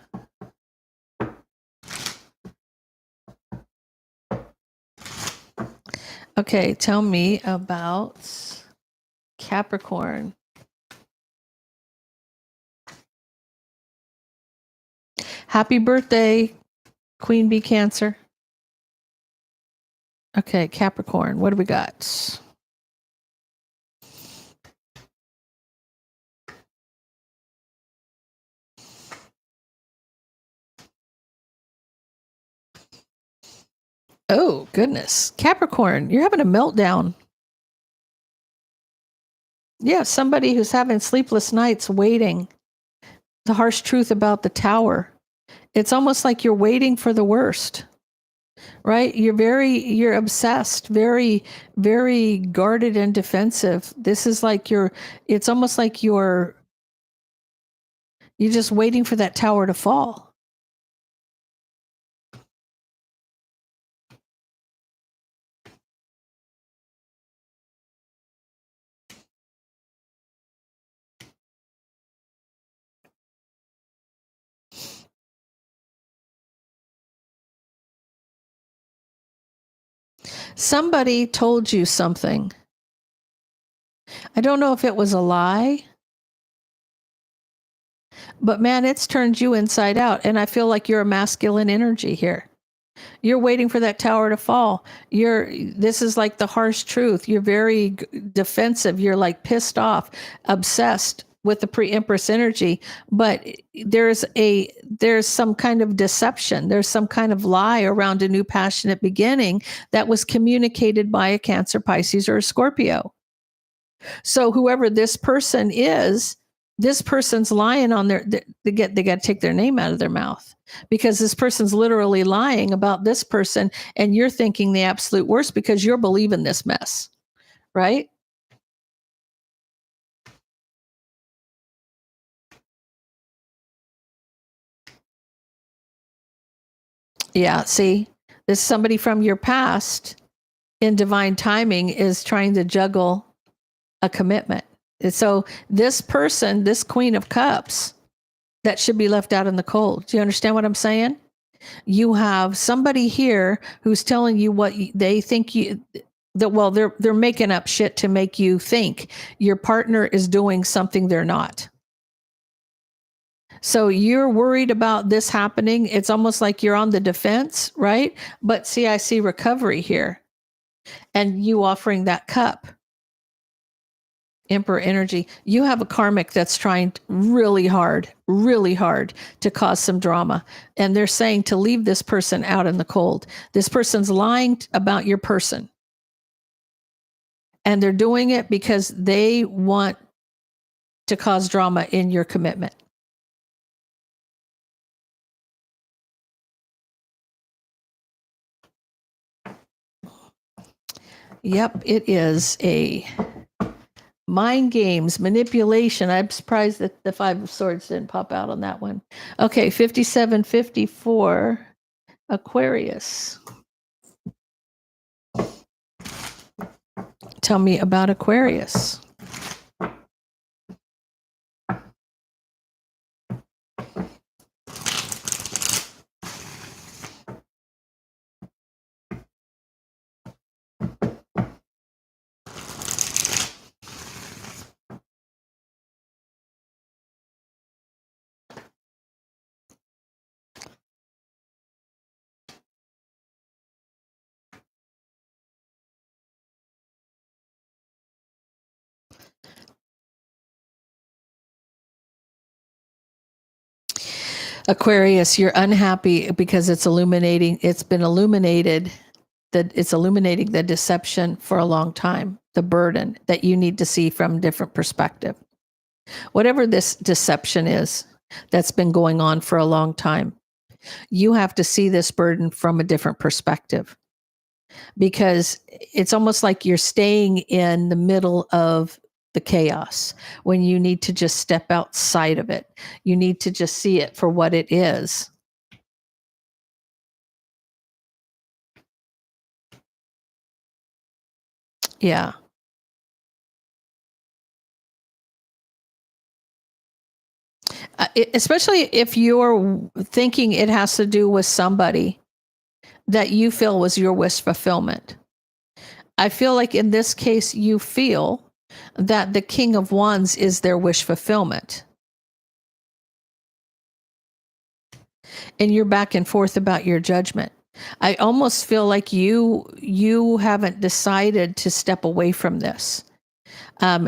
Okay, tell me about Capricorn. Happy birthday, Queen Bee Cancer. Okay, Capricorn, what do we got? Oh, goodness. Capricorn, you're having a meltdown. Yeah, somebody who's having sleepless nights waiting. The harsh truth about the tower. It's almost like you're waiting for the worst, right? You're obsessed, very, very guarded and defensive. This is like it's almost like you're just waiting for that tower to fall. Somebody told you something. I don't know if it was a lie, but man, it's turned you inside out. And I feel like you're a masculine energy here. You're waiting for that tower to fall. This is like the harsh truth. You're very defensive. You're like pissed off, obsessed with the pre-empress energy, but there's some kind of deception. There's some kind of lie around a new passionate beginning that was communicated by a Cancer, Pisces, or a Scorpio. So whoever this person is, this person's lying on they got to take their name out of their mouth, because this person's literally lying about this person, and you're thinking the absolute worst because you're believing this mess, right? Yeah, see, this somebody from your past in divine timing is trying to juggle a commitment. So this person, this Queen of Cups, that should be left out in the cold. Do you understand what I'm saying? You have somebody here who's telling you what they think they're making up shit to make you think your partner is doing something they're not. So you're worried about this happening. It's almost like you're on the defense, right? But see, I see recovery here, and you offering that cup. Emperor energy. You have a karmic that's trying really hard to cause some drama. And they're saying to leave this person out in the cold. This person's lying about your person. And they're doing it because they want to cause drama in your commitment. Yep, it is a mind games, manipulation. I'm surprised that the Five of Swords didn't pop out on that one. Okay, 5754, Aquarius. Tell me about Aquarius. Aquarius, you're unhappy because it's been illuminated, that it's illuminating the deception for a long time, the burden that you need to see from a different perspective. Whatever this deception is that's been going on for a long time, you have to see this burden from a different perspective, because it's almost like you're staying in the middle of the chaos when you need to just step outside of it. You need to just see it for what it is. Yeah. Especially if you're thinking it has to do with somebody that you feel was your wish fulfillment. I feel like in this case, you feel that the King of Wands is their wish fulfillment. And you're back and forth about your judgment. I almost feel like you haven't decided to step away from this.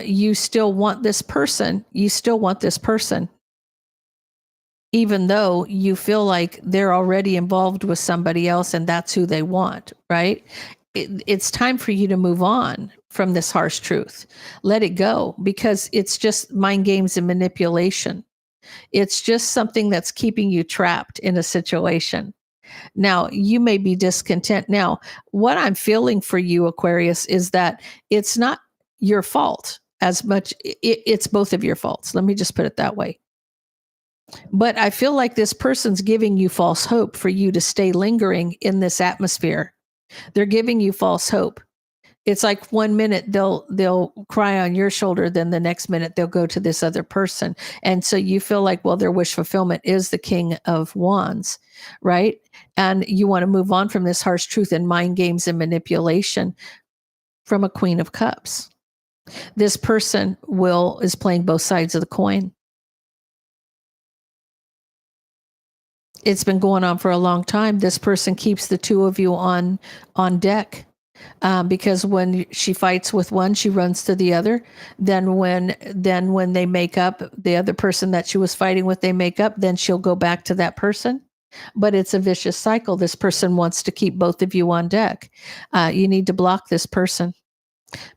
You still want this person. You still want this person, even though you feel like they're already involved with somebody else and that's who they want, right? It's time for you to move on from this harsh truth. Let it go, because it's just mind games and manipulation. It's just something that's keeping you trapped in a situation. Now, you may be discontent. Now, what I'm feeling for you, Aquarius, is that it's not your fault as much. It's both of your faults. Let me just put it that way. But I feel like this person's giving you false hope for you to stay lingering in this atmosphere. They're giving you false hope. It's like 1 minute they'll cry on your shoulder, then the next minute they'll go to this other person. And so you feel like, well, their wish fulfillment is the King of Wands, right? And you want to move on from this harsh truth and mind games and manipulation from a Queen of Cups. This person is playing both sides of the coin. It's been going on for a long time. This person keeps the two of you on deck. Because when she fights with one, she runs to the other. Then when they make up, the other person that she was fighting with, they make up, then she'll go back to that person. But it's a vicious cycle. This person wants to keep both of you on deck. You need to block this person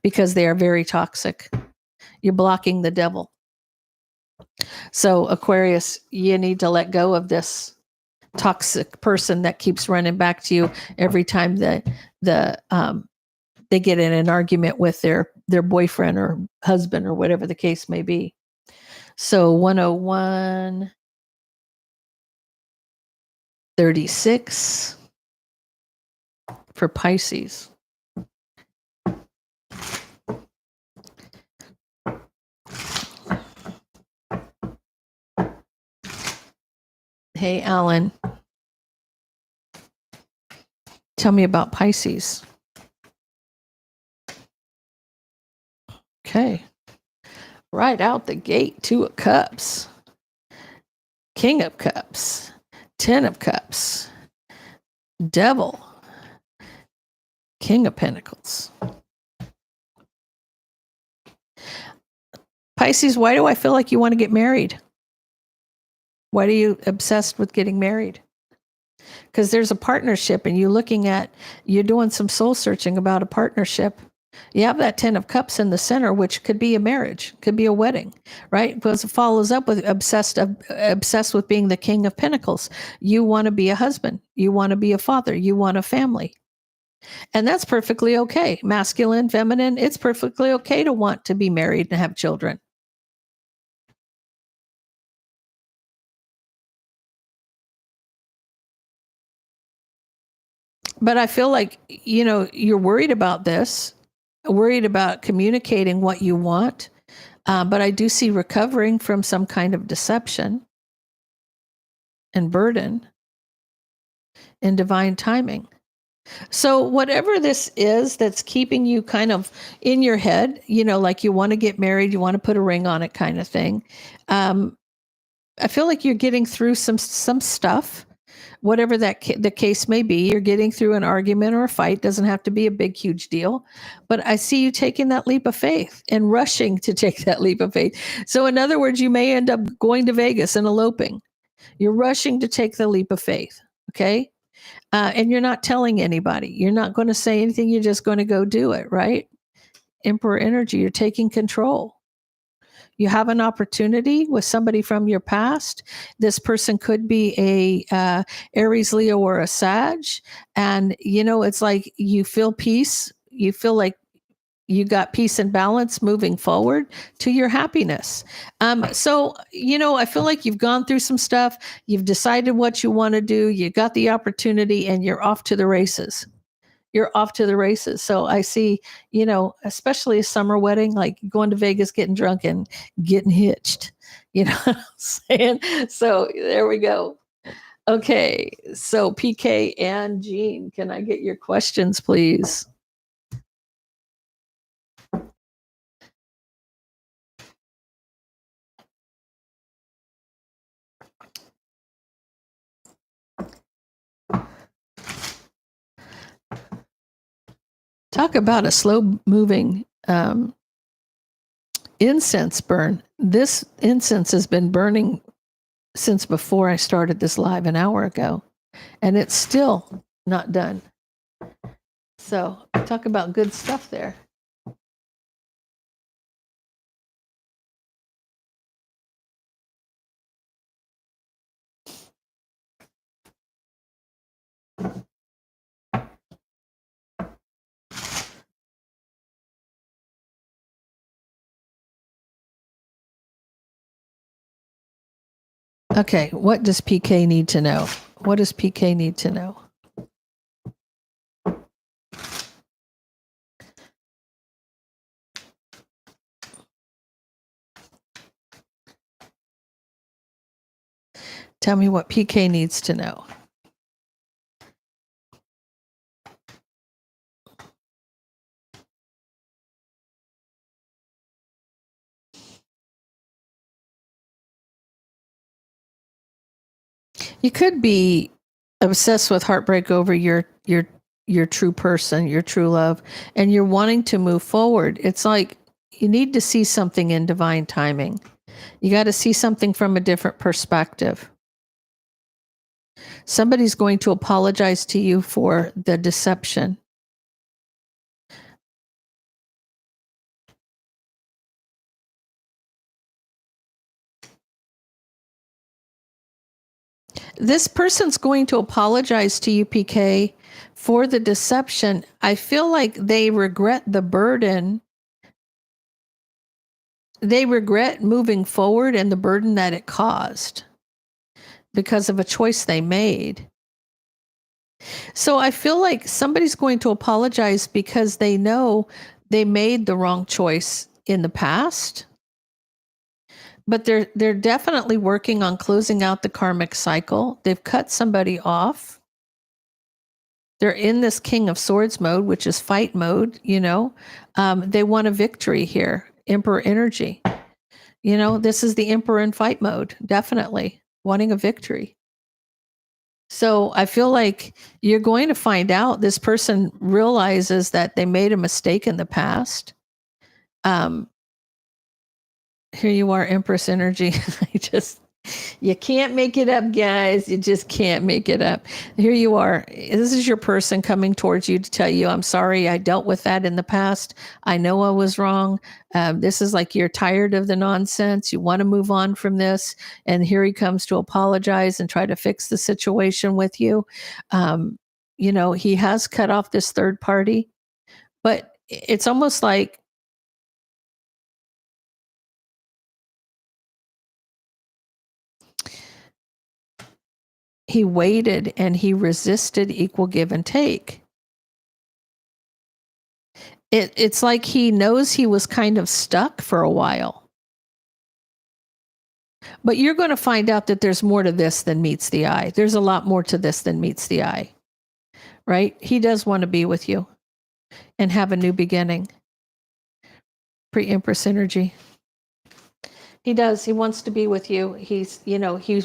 because they are very toxic. You're blocking the devil. So Aquarius, you need to let go of this toxic person that keeps running back to you every time they get in an argument with their boyfriend or husband or whatever the case may be. So 101:36 for Pisces. Hey, Alan. Tell me about Pisces. Okay. Right out the gate, 2 of Cups, King of Cups, 10 of Cups, Devil, King of Pentacles. Pisces, why do I feel like you want to get married? Why are you obsessed with getting married? Because there's a partnership and you're doing some soul searching about a partnership. You have that 10 of Cups in the center, which could be a marriage, could be a wedding, right? Because it follows up with obsessed with being the King of Pentacles. You want to be a husband. You want to be a father. You want a family. And that's perfectly okay. Masculine, feminine, it's perfectly okay to want to be married and have children. But I feel like, you're worried about this, worried about communicating what you want. But I do see recovering from some kind of deception and burden and divine timing. So whatever this is that's keeping you kind of in your head, like you want to get married, you want to put a ring on it kind of thing. I feel like you're getting through some stuff. Whatever the case may be, you're getting through an argument or a fight. Doesn't have to be a big, huge deal. But I see you taking that leap of faith and rushing to take that leap of faith. So in other words, you may end up going to Vegas and eloping. You're rushing to take the leap of faith, okay? And you're not telling anybody. You're not going to say anything. You're just going to go do it, right? Emperor energy, you're taking control. You have an opportunity with somebody from your past. This person could be a Aries, Leo, or a Sag. And, it's like you feel peace. You feel like you got peace and balance moving forward to your happiness. So, I feel like you've gone through some stuff. You've decided what you want to do. You got the opportunity and you're off to the races. You're off to the races. So I see, especially a summer wedding, like going to Vegas, getting drunk and getting hitched, what I'm saying? So there we go. Okay. So PK and Jean, can I get your questions, please? Talk about a slow moving incense burn. This incense has been burning since before I started this live an hour ago, and it's still not done. So talk about good stuff there. Okay, what does PK need to know? What does PK need to know? Tell me what PK needs to know. You could be obsessed with heartbreak over your true person, your true love, and you're wanting to move forward. It's like you need to see something in divine timing. You got to see something from a different perspective. Somebody's going to apologize to you for the deception. This person's going to apologize to you, PK, for the deception. I feel like they regret the burden. They regret moving forward and the burden that it caused because of a choice they made. So I feel like somebody's going to apologize because they know they made the wrong choice in the past. But they're definitely working on closing out the karmic cycle. They've cut somebody off. They're in this King of Swords mode, which is fight mode, you know. They want a victory here. Emperor energy. You know, this is the Emperor in fight mode, definitely wanting a victory. So I feel like you're going to find out this person realizes that they made a mistake in the past. Here you are, Empress energy. You can't make it up, guys. You just can't make it up. Here you are. This is your person coming towards you to tell you, I'm sorry, I dealt with that in the past. I know I was wrong. This is like you're tired of the nonsense. You want to move on from this. And here he comes to apologize and try to fix the situation with you. You know, he has cut off this third party, but it's almost like he waited and he resisted equal give and take. It's like he knows he was kind of stuck for a while. But you're going to find out that there's more to this than meets the eye. There's a lot more to this than meets the eye, right? He does want to be with you and have a new beginning. Pre-Empress energy. He does. He wants to be with you. He's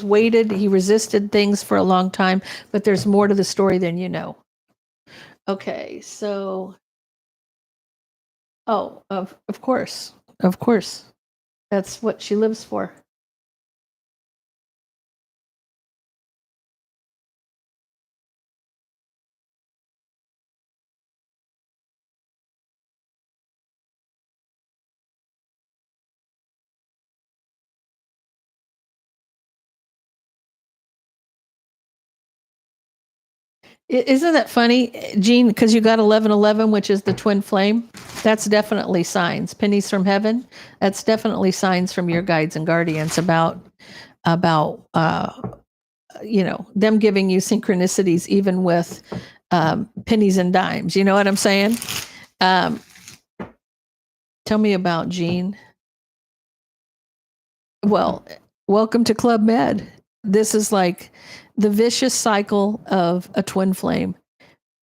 waited. He resisted things for a long time, but there's more to the story than you know. Okay, so, of course. That's what she lives for. Isn't that funny, Jean? Because you got 1111, which is the twin flame. That's definitely signs. Pennies from heaven. That's definitely signs from your guides and guardians about them giving you synchronicities, even with pennies and dimes. You know what I'm saying? Tell me about Jean. Well, welcome to Club Med. This is like the vicious cycle of a twin flame.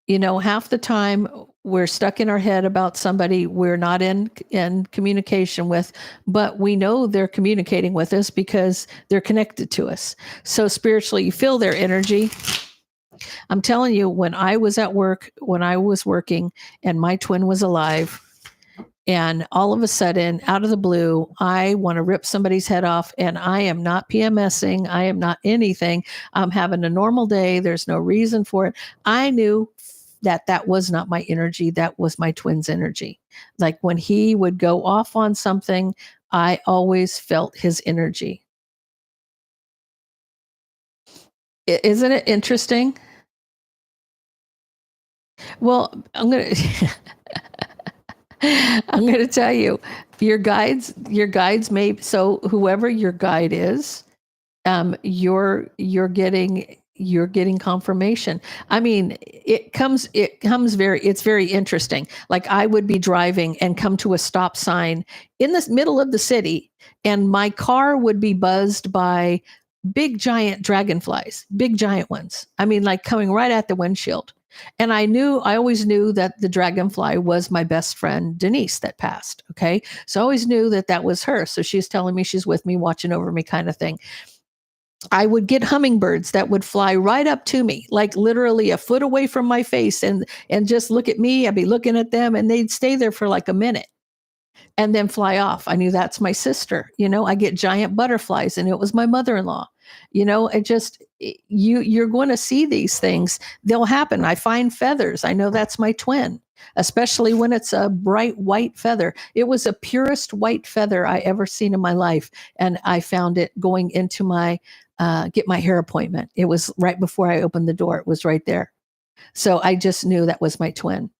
You know, half the time we're stuck in our head about somebody we're not in communication with, but we know they're communicating with us because they're connected to us. So spiritually, you feel their energy. I'm telling you, when I was at work, when I was working and my twin was alive, and all of a sudden, out of the blue, I want to rip somebody's head off, and I am not PMSing. I am not anything. I'm having a normal day. There's no reason for it. I knew that that was not my energy. That was my twin's energy. Like when he would go off on something, I always felt his energy. Isn't it interesting? Well, I'm going to I'm going to tell you, your guides may, so whoever your guide is, you're getting confirmation. I mean, it's very interesting. Like I would be driving and come to a stop sign in the middle of the city, and my car would be buzzed by big giant dragonflies, big giant ones. I mean, like coming right at the windshield. And I always knew that the dragonfly was my best friend, Denise, that passed. Okay. So I always knew that that was her. So she's telling me she's with me, watching over me, kind of thing. I would get hummingbirds that would fly right up to me, like literally a foot away from my face, and just look at me. I'd be looking at them, and they'd stay there for like a minute and then fly off. I knew that's my sister. I get giant butterflies, and it was my mother-in-law. It just, you're going to see these things. They'll happen. I find feathers. I know that's my twin, especially when it's a bright white feather. It was the purest white feather I ever seen in my life. And I found it going into my, get my hair appointment. It was right before I opened the door. It was right there. So I just knew that was my twin.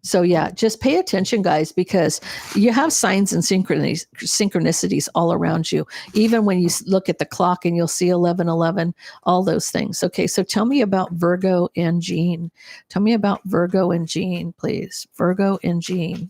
So yeah, just pay attention, guys, because you have signs and synchronicities all around you. Even when you look at the clock and you'll see 11:11, all those things. Okay, so tell me about Virgo and Jean. Tell me about Virgo and Jean, please. Virgo and Jean.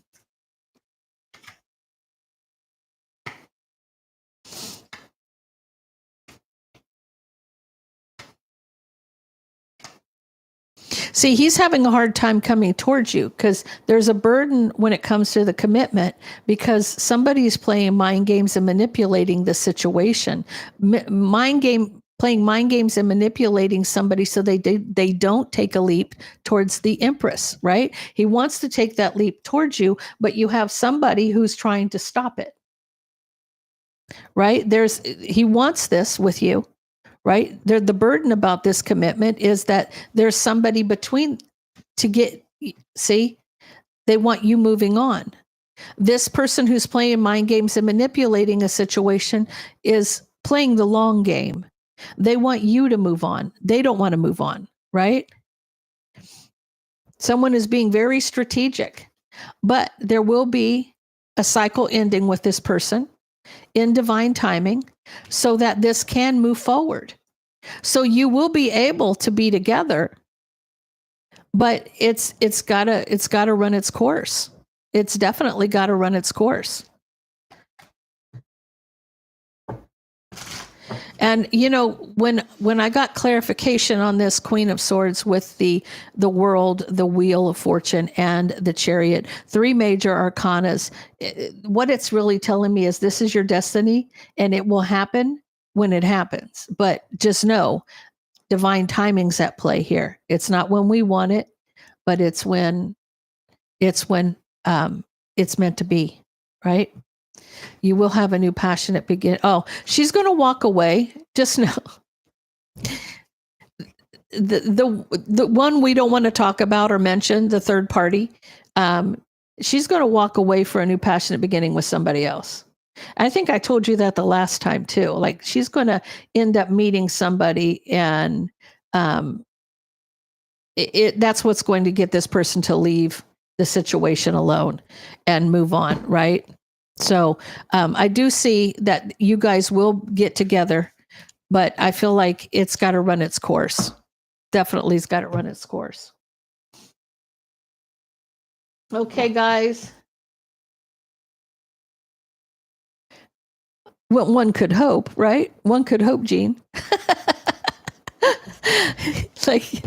See, he's having a hard time coming towards you because there's a burden when it comes to the commitment, because somebody is playing mind games and manipulating the situation. Playing mind games and manipulating somebody so they don't take a leap towards the Empress, right? He wants to take that leap towards you, but you have somebody who's trying to stop it, right? He wants this with you. Right? The burden about this commitment is that there's somebody between they want you moving on. This person who's playing mind games and manipulating a situation is playing the long game. They want you to move on. They don't want to move on, right? Someone is being very strategic, but there will be a cycle ending with this person in divine timing so that this can move forward. So you will be able to be together, but it's got to run its course. It's definitely got to run its course. And when I got clarification on this Queen of Swords with the World, the Wheel of Fortune, and the Chariot, 3 major arcanas, what it's really telling me is this is your destiny, and it will happen when it happens. But just know, divine timing's at play here. It's not when we want it, but it's when it's meant to be, right? You will have a new passionate begin. Oh, she's going to walk away. Just know. The one we don't want to talk about or mention, the third party, she's going to walk away for a new passionate beginning with somebody else. I think I told you that the last time too. Like she's going to end up meeting somebody, and that's what's going to get this person to leave the situation alone and move on, right? So I do see that you guys will get together, but I feel like it's got to run its course. Definitely it's got to run its course. Okay, guys. Well, one could hope, right? One could hope, Jean. Like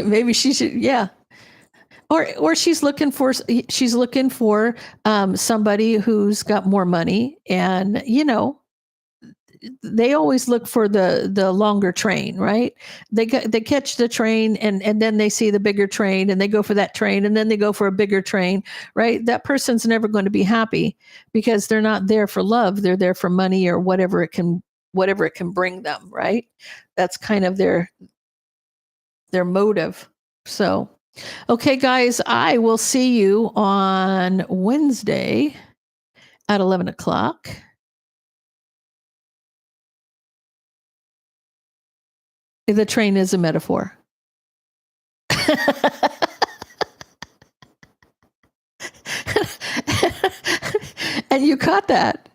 maybe she should, yeah. Or she's looking for somebody who's got more money, and they always look for the longer train, right? They catch the train, and then they see the bigger train, and they go for that train, and then they go for a bigger train, right? That person's never going to be happy because they're not there for love. They're there for money or whatever it can bring them, right? That's kind of their motive. So, okay, guys, I will see you on Wednesday at 11 o'clock. The train is a metaphor. And you caught that.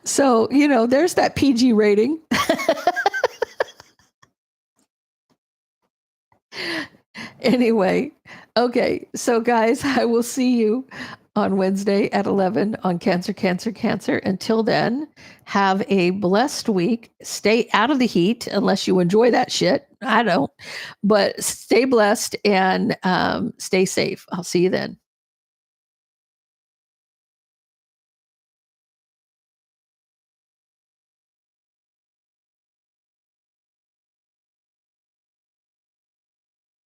So, there's that PG rating. Anyway, okay. So, guys, I will see you on Wednesday at 11 on Cancer, Cancer, Cancer. Until then, have a blessed week. Stay out of the heat unless you enjoy that shit. I don't. But stay blessed and stay safe. I'll see you then.